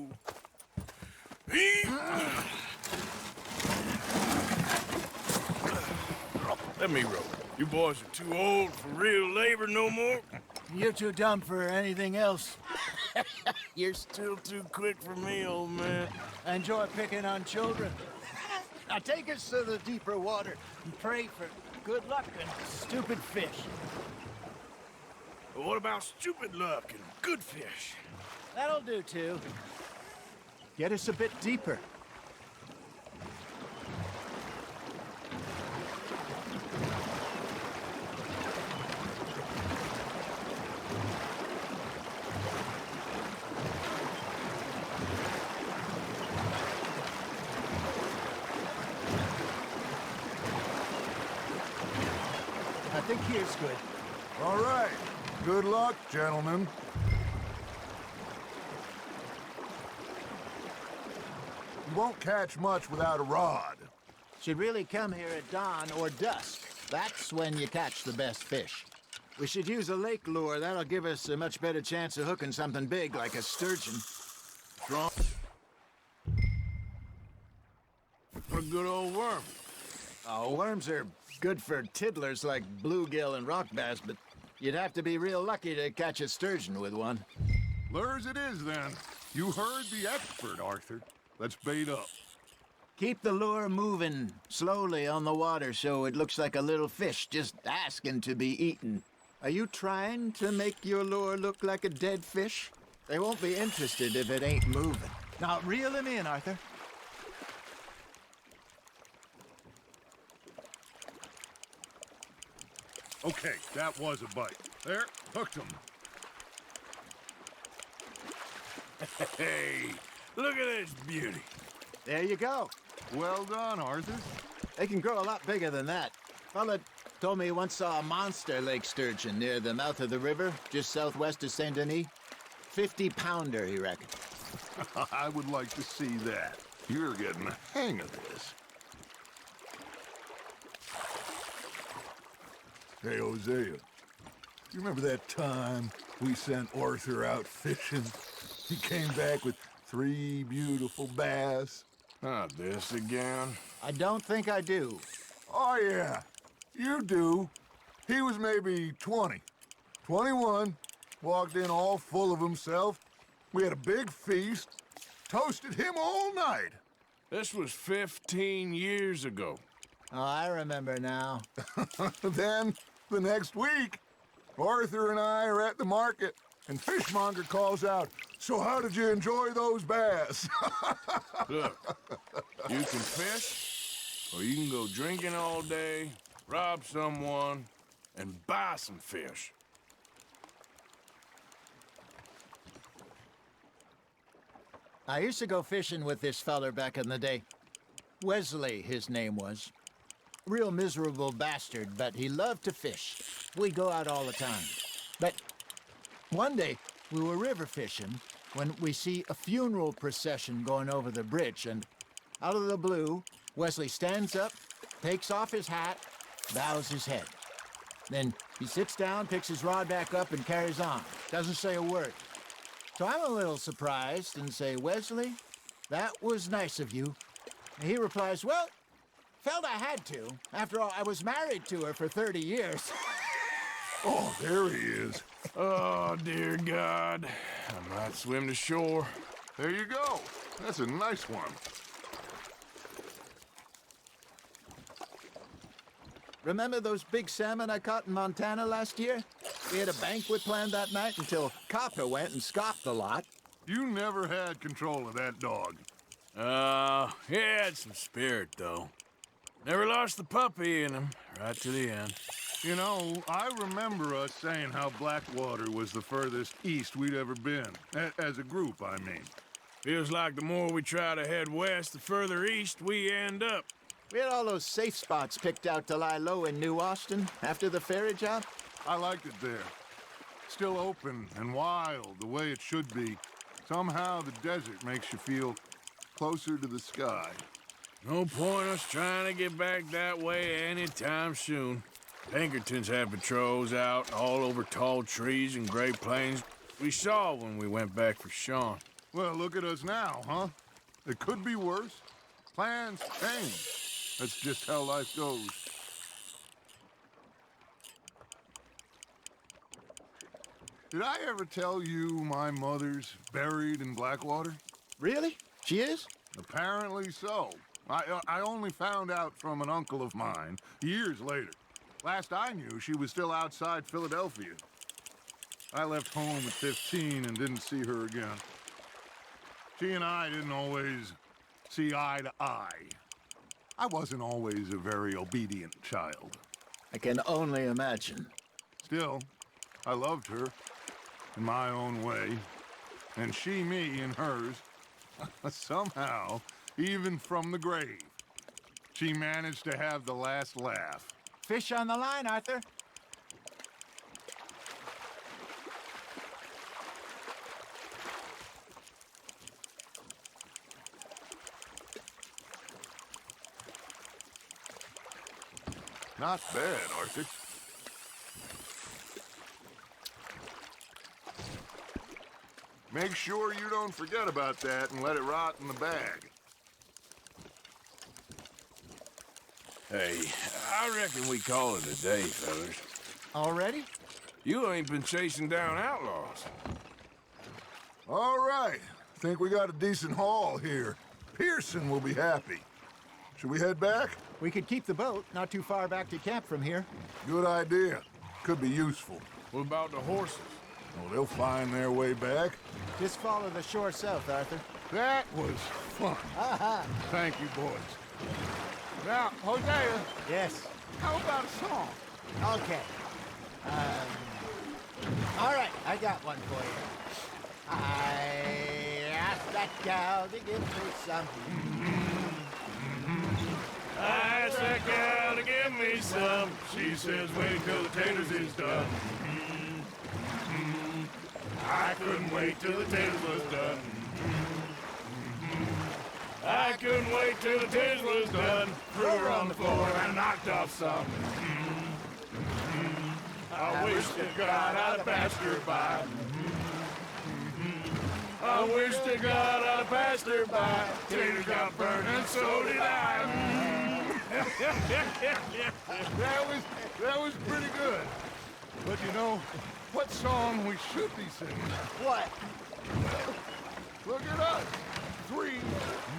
S1: Let me row. You boys are too old for real labor no more.
S4: You're too dumb for anything else.
S1: You're still too quick for me, old man.
S4: I enjoy picking on children. Now take us to the deeper water and pray for good luck and stupid fish.
S1: But what about stupid luck and good fish?
S4: That'll do, too. Get us a bit deeper. I think here's good.
S14: All right. Good luck, gentlemen. You won't catch much without a rod.
S4: Should really come here at dawn or dusk. That's when you catch the best fish. We should use a lake lure. That'll give us a much better chance of hooking something big like a sturgeon.
S1: Strong. What a good old worm.
S4: Oh, worms are good for tiddlers like bluegill and rock bass, but you'd have to be real lucky to catch a sturgeon with one.
S14: Lures it is, then. You heard the expert, Arthur. Let's bait up.
S4: Keep the lure moving slowly on the water so it looks like a little fish just asking to be eaten. Are you trying to make your lure look like a dead fish? They won't be interested if it ain't moving. Now, reel him in, Arthur.
S14: Okay, that was a bite. There, hooked him.
S1: Hey, look at this beauty.
S4: There you go.
S14: Well done, Arthur.
S4: They can grow a lot bigger than that. Fella told me he once saw a monster lake sturgeon near the mouth of the river, just southwest of Saint Denis. 50-pounder, he reckoned.
S14: I would like to see that. You're getting the hang of this. Hey, Hosea, you remember that time we sent Arthur out fishing? He came back with 3 beautiful bass.
S1: Not this again.
S4: I don't think I do.
S14: Oh, yeah, you do. He was maybe 20, 21, walked in all full of himself. We had a big feast, toasted him all night.
S1: This was 15 years ago.
S4: Oh, I remember now.
S14: Then, the next week, Arthur and I are at the market, and Fishmonger calls out, "So how did you enjoy those bass?"
S1: Look, you can fish, or you can go drinking all day, rob someone, and buy some fish.
S4: I used to go fishing with this feller back in the day. Wesley, his name was. real miserable bastard, but he loved to fish. We'd go out all the time. But one day, we were river fishing when we see a funeral procession going over the bridge, and out of the blue, Wesley stands up, takes off his hat, bows his head. Then he sits down, picks his rod back up, and carries on. Doesn't say a word. So I'm a little surprised and say, Wesley, that was nice of you. And he replies, well, felt I had to. After all, I was married to her for 30 years.
S12: Oh, there he is.
S1: Oh, dear God. I might swim to shore.
S12: There you go. That's a nice one.
S4: Remember those big salmon I caught in Montana last year? We had a banquet planned that night until Copper went and scoffed the lot.
S12: You never had control of that dog.
S1: He had some spirit, though. Never lost the puppy in him, right to the end.
S12: You know, I remember us saying how Blackwater was the furthest east we'd ever been. As a group, I mean.
S1: Feels like the more we try to head west, the further east we end up.
S4: We had all those safe spots picked out to lie low in New Austin after the ferry job.
S12: I liked it there. Still open and wild, the way it should be. Somehow the desert makes you feel closer to the sky.
S1: No point us trying to get back that way anytime soon. Pinkertons have patrols out all over tall trees and Great Plains. We saw when we went back for Sean.
S12: Well, look at us now, huh? It could be worse. Plans change. That's just how life goes. Did I ever tell you my mother's buried in Blackwater?
S4: Really? She is?
S12: Apparently so. I only found out from an uncle of mine years later. Last I knew, she was still outside Philadelphia. I left home at 15 and didn't see her again. She and I didn't always see eye to eye. I wasn't always a very obedient child.
S4: I can only imagine.
S12: Still, I loved her in my own way, and she me in hers. Somehow, even from the grave, she managed to have the last laugh.
S4: Fish on the line, Arthur.
S12: Not bad, Arthur. Make sure you don't forget about that and let it rot in the bag.
S1: Hey, I reckon we call it a day, fellas.
S4: Already?
S1: You ain't been chasing down outlaws.
S12: All right. Think we got a decent haul here. Pearson will be happy. Should we head back?
S4: We could keep the boat not too far back to camp from here.
S12: Good idea. Could be useful.
S1: What about the horses?
S12: Well, they'll find their way back.
S4: Just follow the shore south, Arthur.
S12: That was fun. Thank you, boys. Now, Hosea.
S4: Yes?
S12: How about a song?
S4: Okay. All right, I got one for you. I asked that gal to give me some.
S1: I asked that gal to give me some. She says, wait till the taters is done. I couldn't wait till the taters was done. I couldn't wait till the taters was done. Threw her on the floor and knocked off some. I wish to God I'd have passed her by. I wish to God I'd have passed her by. Taters got burned and so did I.
S12: That was pretty good. But you know, what song we should be singing?
S4: What?
S12: Look at us. 3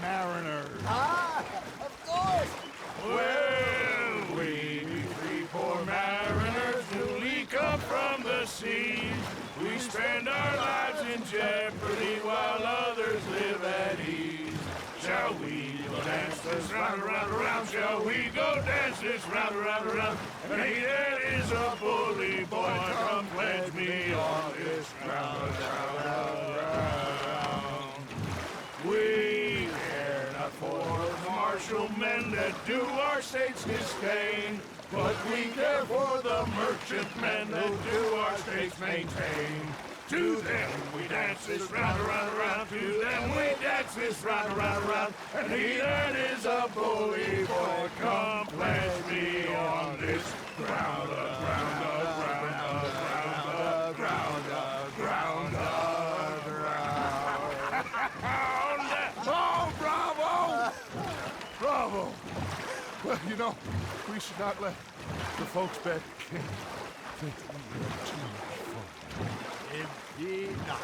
S12: mariners.
S4: Ah, of course.
S1: Well, we 3 poor mariners newly come from the seas. We spend our lives in jeopardy while others live at ease. Shall we go dance this round, around, around? Shall we go dance this round, around, around? And he that is a bully boy, come pledge me on this round, round, round, round. We care not for Marshal Mendez that do our states disdain. But we care for the merchantmen that do our states maintain. To them we dance this round, around, around. To them we dance this round, around, around. And he that is a bully boy, come pledge me on this ground, ground, ground, ground, ground, ground, ground. Oh, bravo! Bravo! Well, you know, we should not let the folks back think we were too much fun.
S4: Indeed not.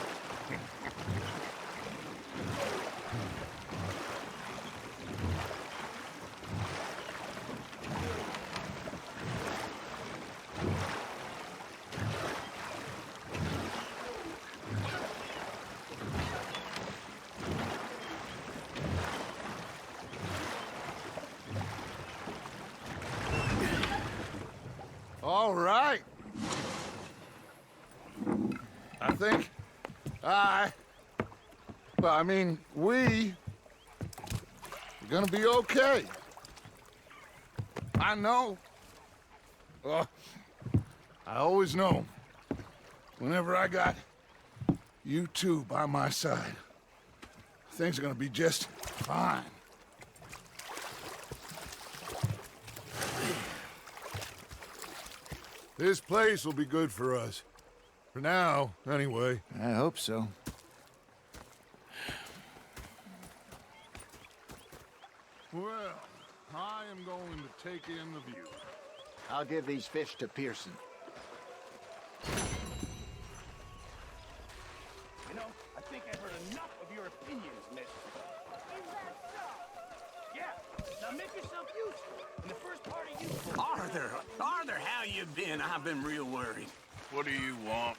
S12: All right. I think we're gonna be okay. I know. I always know. Whenever I got you two by my side, things are gonna be just fine. This place will be good for us. For now, anyway.
S4: I hope so.
S12: Well, I am going to take in the view.
S4: I'll give these fish to Pearson.
S6: You know, I think I've heard enough of your opinions, mister. Is that so? Yeah. Now make yourself useful. In the first part of you...
S18: Arthur, how you been? I've been real worried.
S1: What do you want?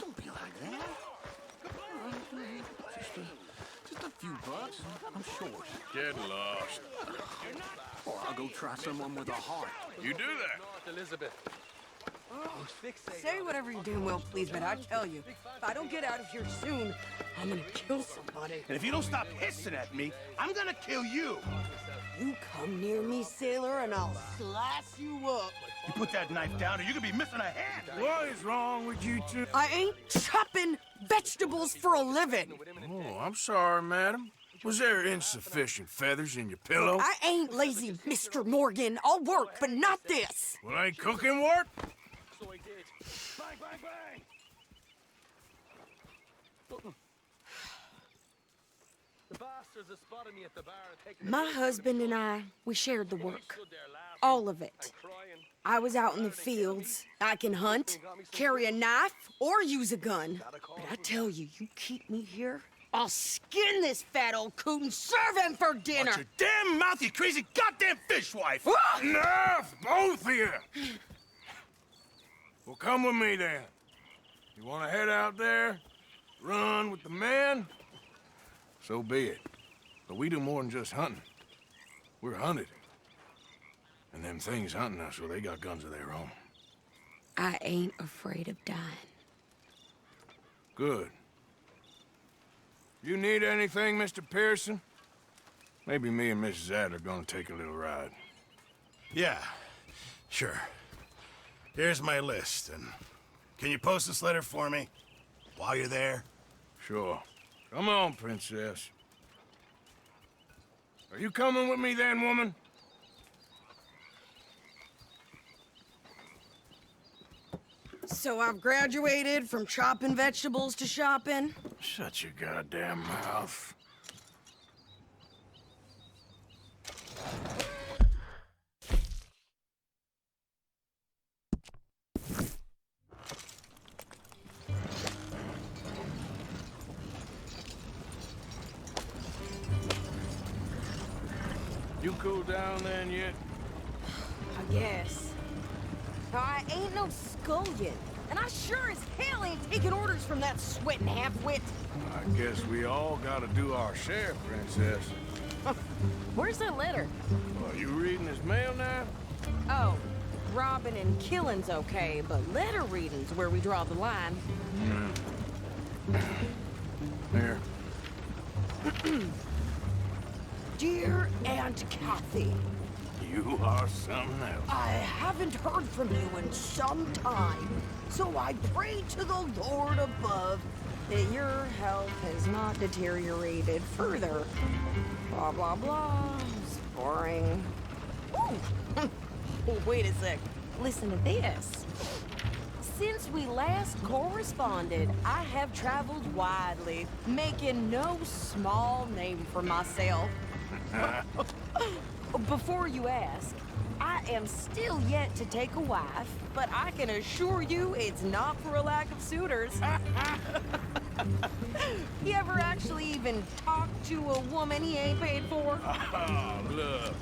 S18: Don't be like that. Just a few bucks. I'm short.
S1: Get lost.
S18: Or I'll go try someone with a heart.
S1: You do that.
S19: Elizabeth.
S3: Say whatever you damn well please, but I tell you, if I don't get out of here soon, I'm gonna kill somebody.
S6: And if you don't stop hissing at me, I'm gonna kill you.
S3: You come near me, sailor, and I'll slice you up.
S6: You put that knife down or you're gonna be missing a hand.
S1: What is wrong with you two?
S3: I ain't chopping vegetables for a living.
S1: Oh, I'm sorry, madam. Was there insufficient feathers in your pillow?
S3: I ain't lazy, Mr. Morgan. I'll work, but not this.
S1: Well, ain't cooking work?
S19: So I did.
S6: Bang, bang, bang!
S19: The bastards have spotted me at the bar and taken
S3: My husband and I, we shared the work. All of it. I was out in the fields. I can hunt, carry a knife, or use a gun. But I tell you, you keep me here, I'll skin this fat old coot and serve him for dinner.
S6: Watch your damn mouth, you crazy goddamn fishwife!
S1: Enough, both of you! Well, come with me then. You want to head out there, run with the men? So be it. But we do more than just hunting. We're hunted. And them things hunting us, well, they got guns of their own.
S3: I ain't afraid of dying.
S1: Good. You need anything, Mr. Pearson? Maybe me and Mrs. Adler are gonna take a little ride.
S6: Yeah, sure. Here's my list, and can you post this letter for me while you're there?
S1: Sure. Come on, princess. Are you coming with me then, woman?
S3: So I've graduated from chopping vegetables to shopping?
S1: Shut your goddamn mouth. You cool down then yet?
S3: I guess. I ain't no scullion, and I sure as hell ain't taking orders from that sweating half-wit.
S1: I guess we all gotta do our share, princess.
S3: Where's that letter?
S1: Well, you reading his mail now?
S3: Oh, robbing and killing's okay, but letter reading's where we draw the line.
S1: Here.
S3: Dear Aunt Kathy,
S1: You are something else.
S3: I haven't heard from you in some time, so I pray to the Lord above that your health has not deteriorated further. Blah, blah, blah. It's boring. Ooh. Wait a sec. Listen to this. Since we last corresponded, I have traveled widely, making no small name for myself. Before you ask, I am still yet to take a wife, but I can assure you it's not for a lack of suitors. You ever actually even talk to a woman he ain't paid for?
S1: Oh, look.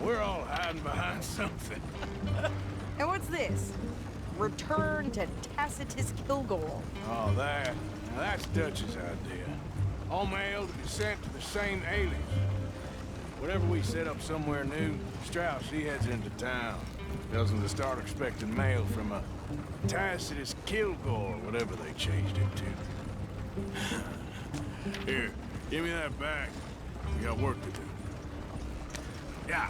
S1: We're all hiding behind something.
S3: And what's this? Return to Tacitus Kilgore.
S1: Oh, that. Now that's Dutch's idea. All mail to be sent to the same alias. Whenever we set up somewhere new, Strauss, he heads into town. Tells them to start expecting mail from a Tacitus Kilgore, whatever they changed it to. Here, give me that back. We got work to do. Yeah.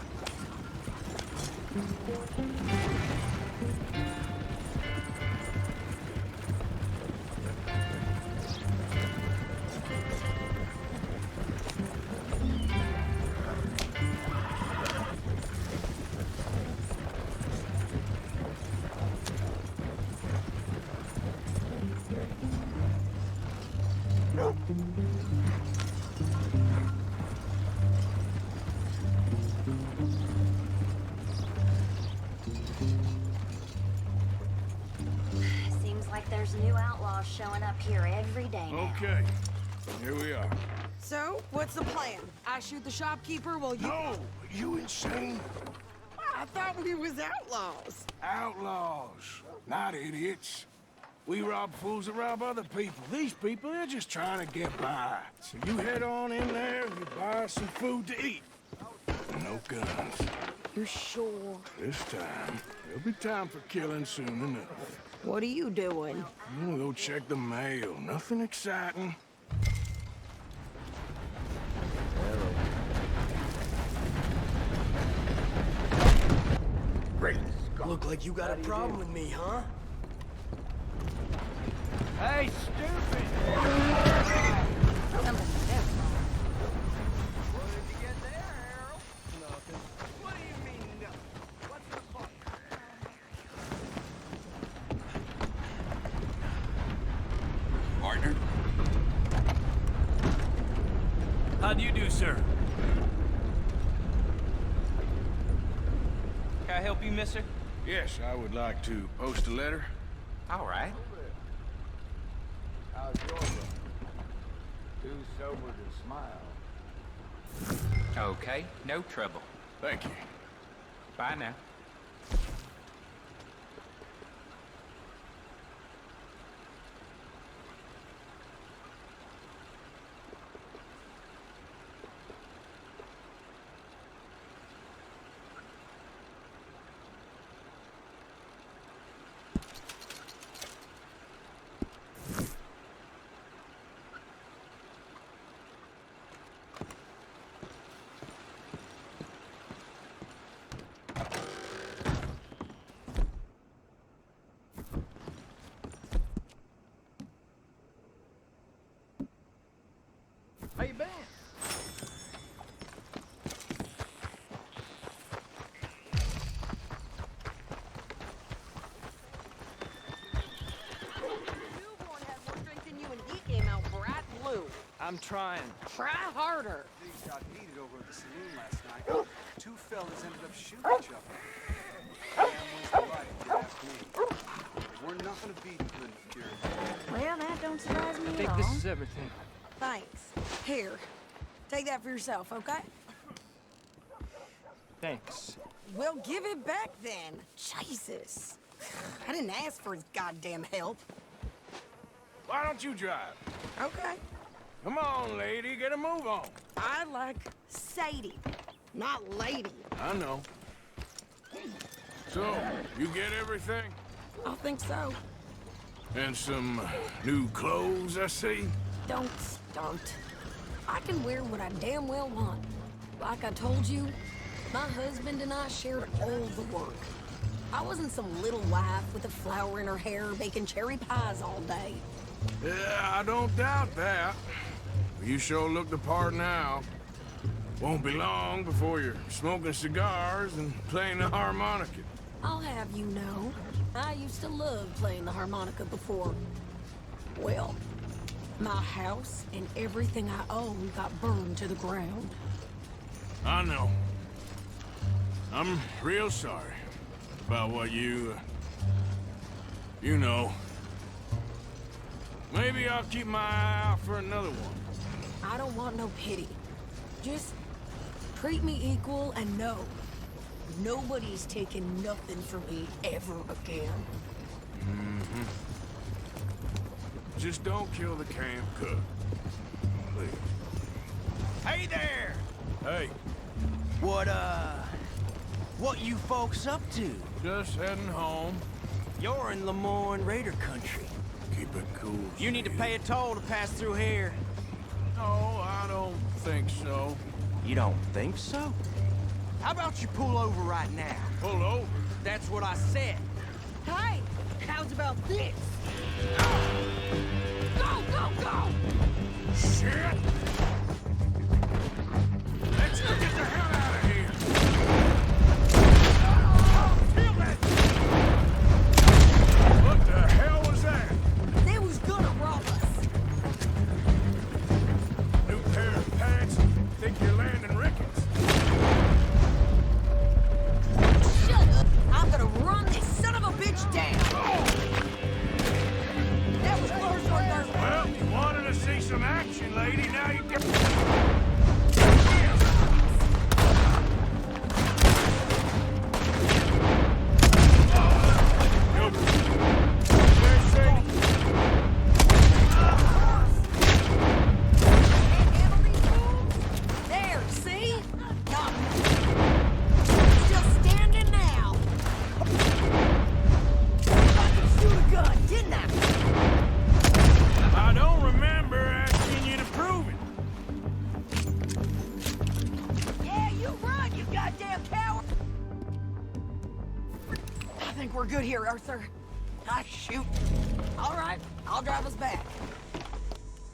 S20: Seems like there's new outlaws showing up here every day now.
S1: Okay, here we are.
S3: So, what's the plan? I shoot the shopkeeper while you...
S1: No! You insane?
S3: I thought we was outlaws.
S1: Outlaws, not idiots. We rob fools that rob other people. These people, they're just trying to get by. So you head on in there and you buy some food to eat. No guns.
S3: You sure?
S1: This time, there'll be time for killing soon enough.
S3: What are you doing?
S1: I'm gonna go check the mail. Nothing exciting.
S19: Great. Look like you got a problem with me, huh?
S6: Hey, stupid!
S8: Partner?
S6: How do you do, sir? Can I help you, mister?
S1: Yes, I would like to post a letter.
S6: All right.
S9: How's your brother? Too sober to smile.
S6: Okay, no trouble.
S1: Thank you.
S6: Bye now.
S4: How you been?
S6: I'm trying.
S3: Try harder.
S21: Things got heated over at the saloon last night. Two fellas ended up shooting each other. Damn was the right, if you ask me. We're not gonna beat good security.
S20: Well, that don't surprise me
S6: I
S20: at
S6: think
S20: all.
S6: this is everything.
S3: Thanks. Here, take that for yourself, okay?
S6: Thanks.
S3: Well, give it back then. Jesus. I didn't ask for his goddamn help.
S1: Why don't you drive?
S3: Okay.
S1: Come on, lady, get a move on.
S3: I like Sadie, not lady.
S1: I know. So, you get everything?
S3: I think so.
S1: And some new clothes, I see?
S3: Don't stunt. I can wear what I damn well want. Like I told you, My husband and I shared all the work. I wasn't some little wife with a flower in her hair baking cherry pies all day.
S1: Yeah, I don't doubt that. You sure look the part now. Won't be long before you're smoking cigars and playing the harmonica.
S3: I'll have you know, I used to love playing the harmonica before. Well, my house and everything I owned got burned to the ground.
S1: I know. I'm real sorry about what you know. Maybe I'll keep my eye out for another one.
S3: I don't want no pity. Just treat me equal and know nobody's taking nothing from me ever again.
S1: Mm-hmm. Just don't kill the camp cook. Please.
S6: Hey there!
S1: Hey.
S6: What you folks up to?
S1: Just heading home.
S6: You're in Lemoyne Raider country.
S1: Keep it cool.
S6: You need to pay a toll to pass through here.
S1: No, I don't think so.
S6: You don't think so? How about you pull over right now?
S1: Pull over?
S6: That's what I said.
S3: Hey, how's about this? Go, go, go!
S1: Shit! Let's go get the hell out of here! Feel that! What the hell was that?
S3: They was gonna rob us.
S1: New pair of pants? Think you're landing Ricketts?
S3: Shut up! I'm gonna run this son of a bitch down! That was close for her.
S1: Well, you wanted to see some action, lady. Now you get...
S3: There, see? Not still standing now. I could shoot a gun, didn't I?
S1: I don't remember asking you to prove it.
S3: Yeah, you run, you goddamn coward! I think we're good here, Arthur. I shoot. All right, I'll drive us back.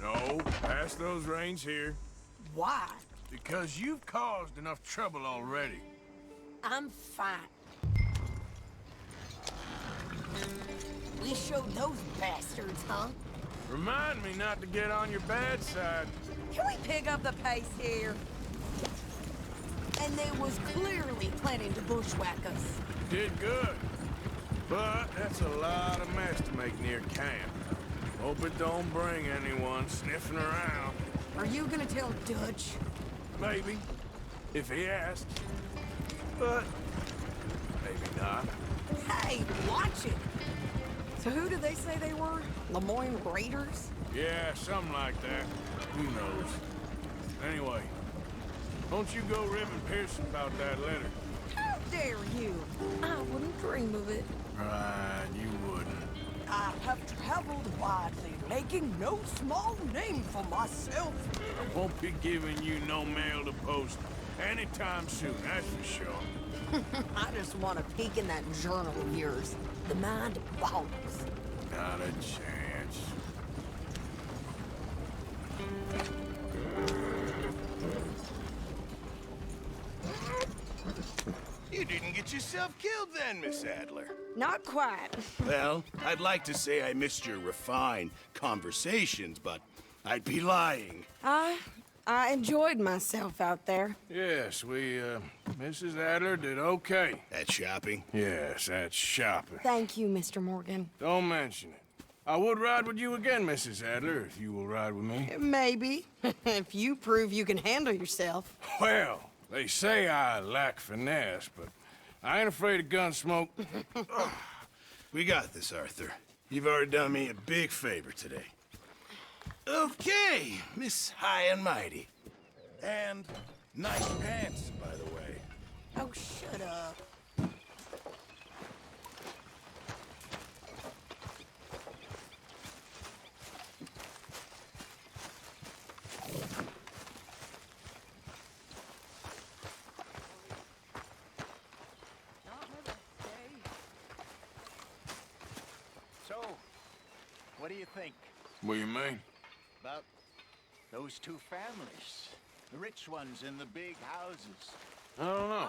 S1: No, pass those reins here.
S3: Why?
S1: Because you've caused enough trouble already.
S3: I'm fine. We showed those bastards, huh?
S1: Remind me not to get on your bad side.
S3: Can we pick up the pace here? And they was clearly planning to bushwhack us.
S1: Did good. But that's a lot of mess to make near camp. Hope it don't bring anyone sniffing around.
S3: Are you gonna tell Dutch?
S1: Maybe, if he asks. But maybe not.
S3: Hey, watch it! So who did they say they were? Lemoyne Raiders?
S1: Yeah, something like that. Who knows? Anyway, don't you go ribbing Pearson about that letter.
S3: How dare you? I wouldn't dream of it.
S1: Right, you wouldn't.
S3: I have traveled widely, making no small name for myself.
S1: I won't be giving you no mail to post anytime soon, that's for sure.
S3: I just want to peek in that journal of yours. The mind boggles.
S1: Not a chance.
S2: You didn't get yourself killed then, Miss Adler.
S3: Not quite.
S2: Well, I'd like to say I missed your refined conversations, but I'd be lying.
S3: I enjoyed myself out there.
S1: Yes, Mrs. Adler did okay.
S2: At shopping?
S1: Yes, that's shopping.
S3: Thank you, Mr. Morgan.
S1: Don't mention it. I would ride with you again, Mrs. Adler, if you will ride with me.
S3: Maybe. If you prove you can handle yourself.
S1: Well, they say I lack finesse, but I ain't afraid of gun smoke.
S2: We got this, Arthur. You've already done me a big favor today. Okay, Miss High and Mighty. And nice pants, by the way.
S3: Oh, shut up.
S4: What do you think?
S1: What do you mean?
S4: About those two families. The rich ones in the big houses.
S1: I don't know.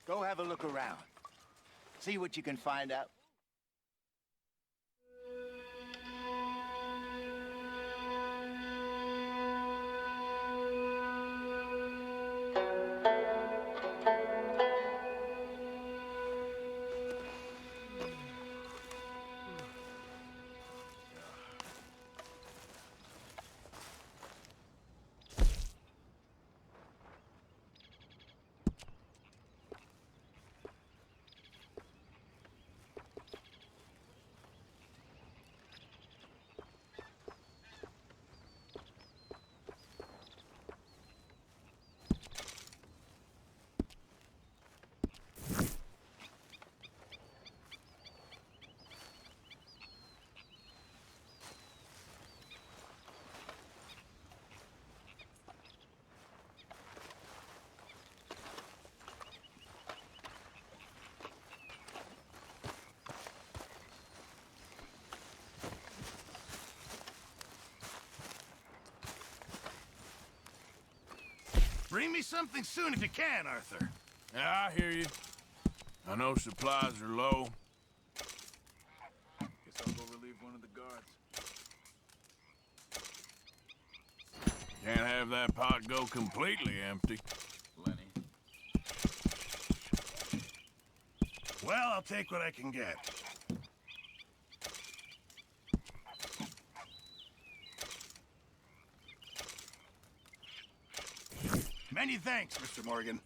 S4: Go have a look around. See what you can find out.
S2: Bring me something soon if you can, Arthur.
S1: Yeah, I hear you. I know supplies are low.
S8: Guess I'll go relieve one of the guards.
S1: Can't have that pot go completely empty.
S8: Lenny.
S2: Well, I'll take what I can get. Many thanks, Mr. Morgan.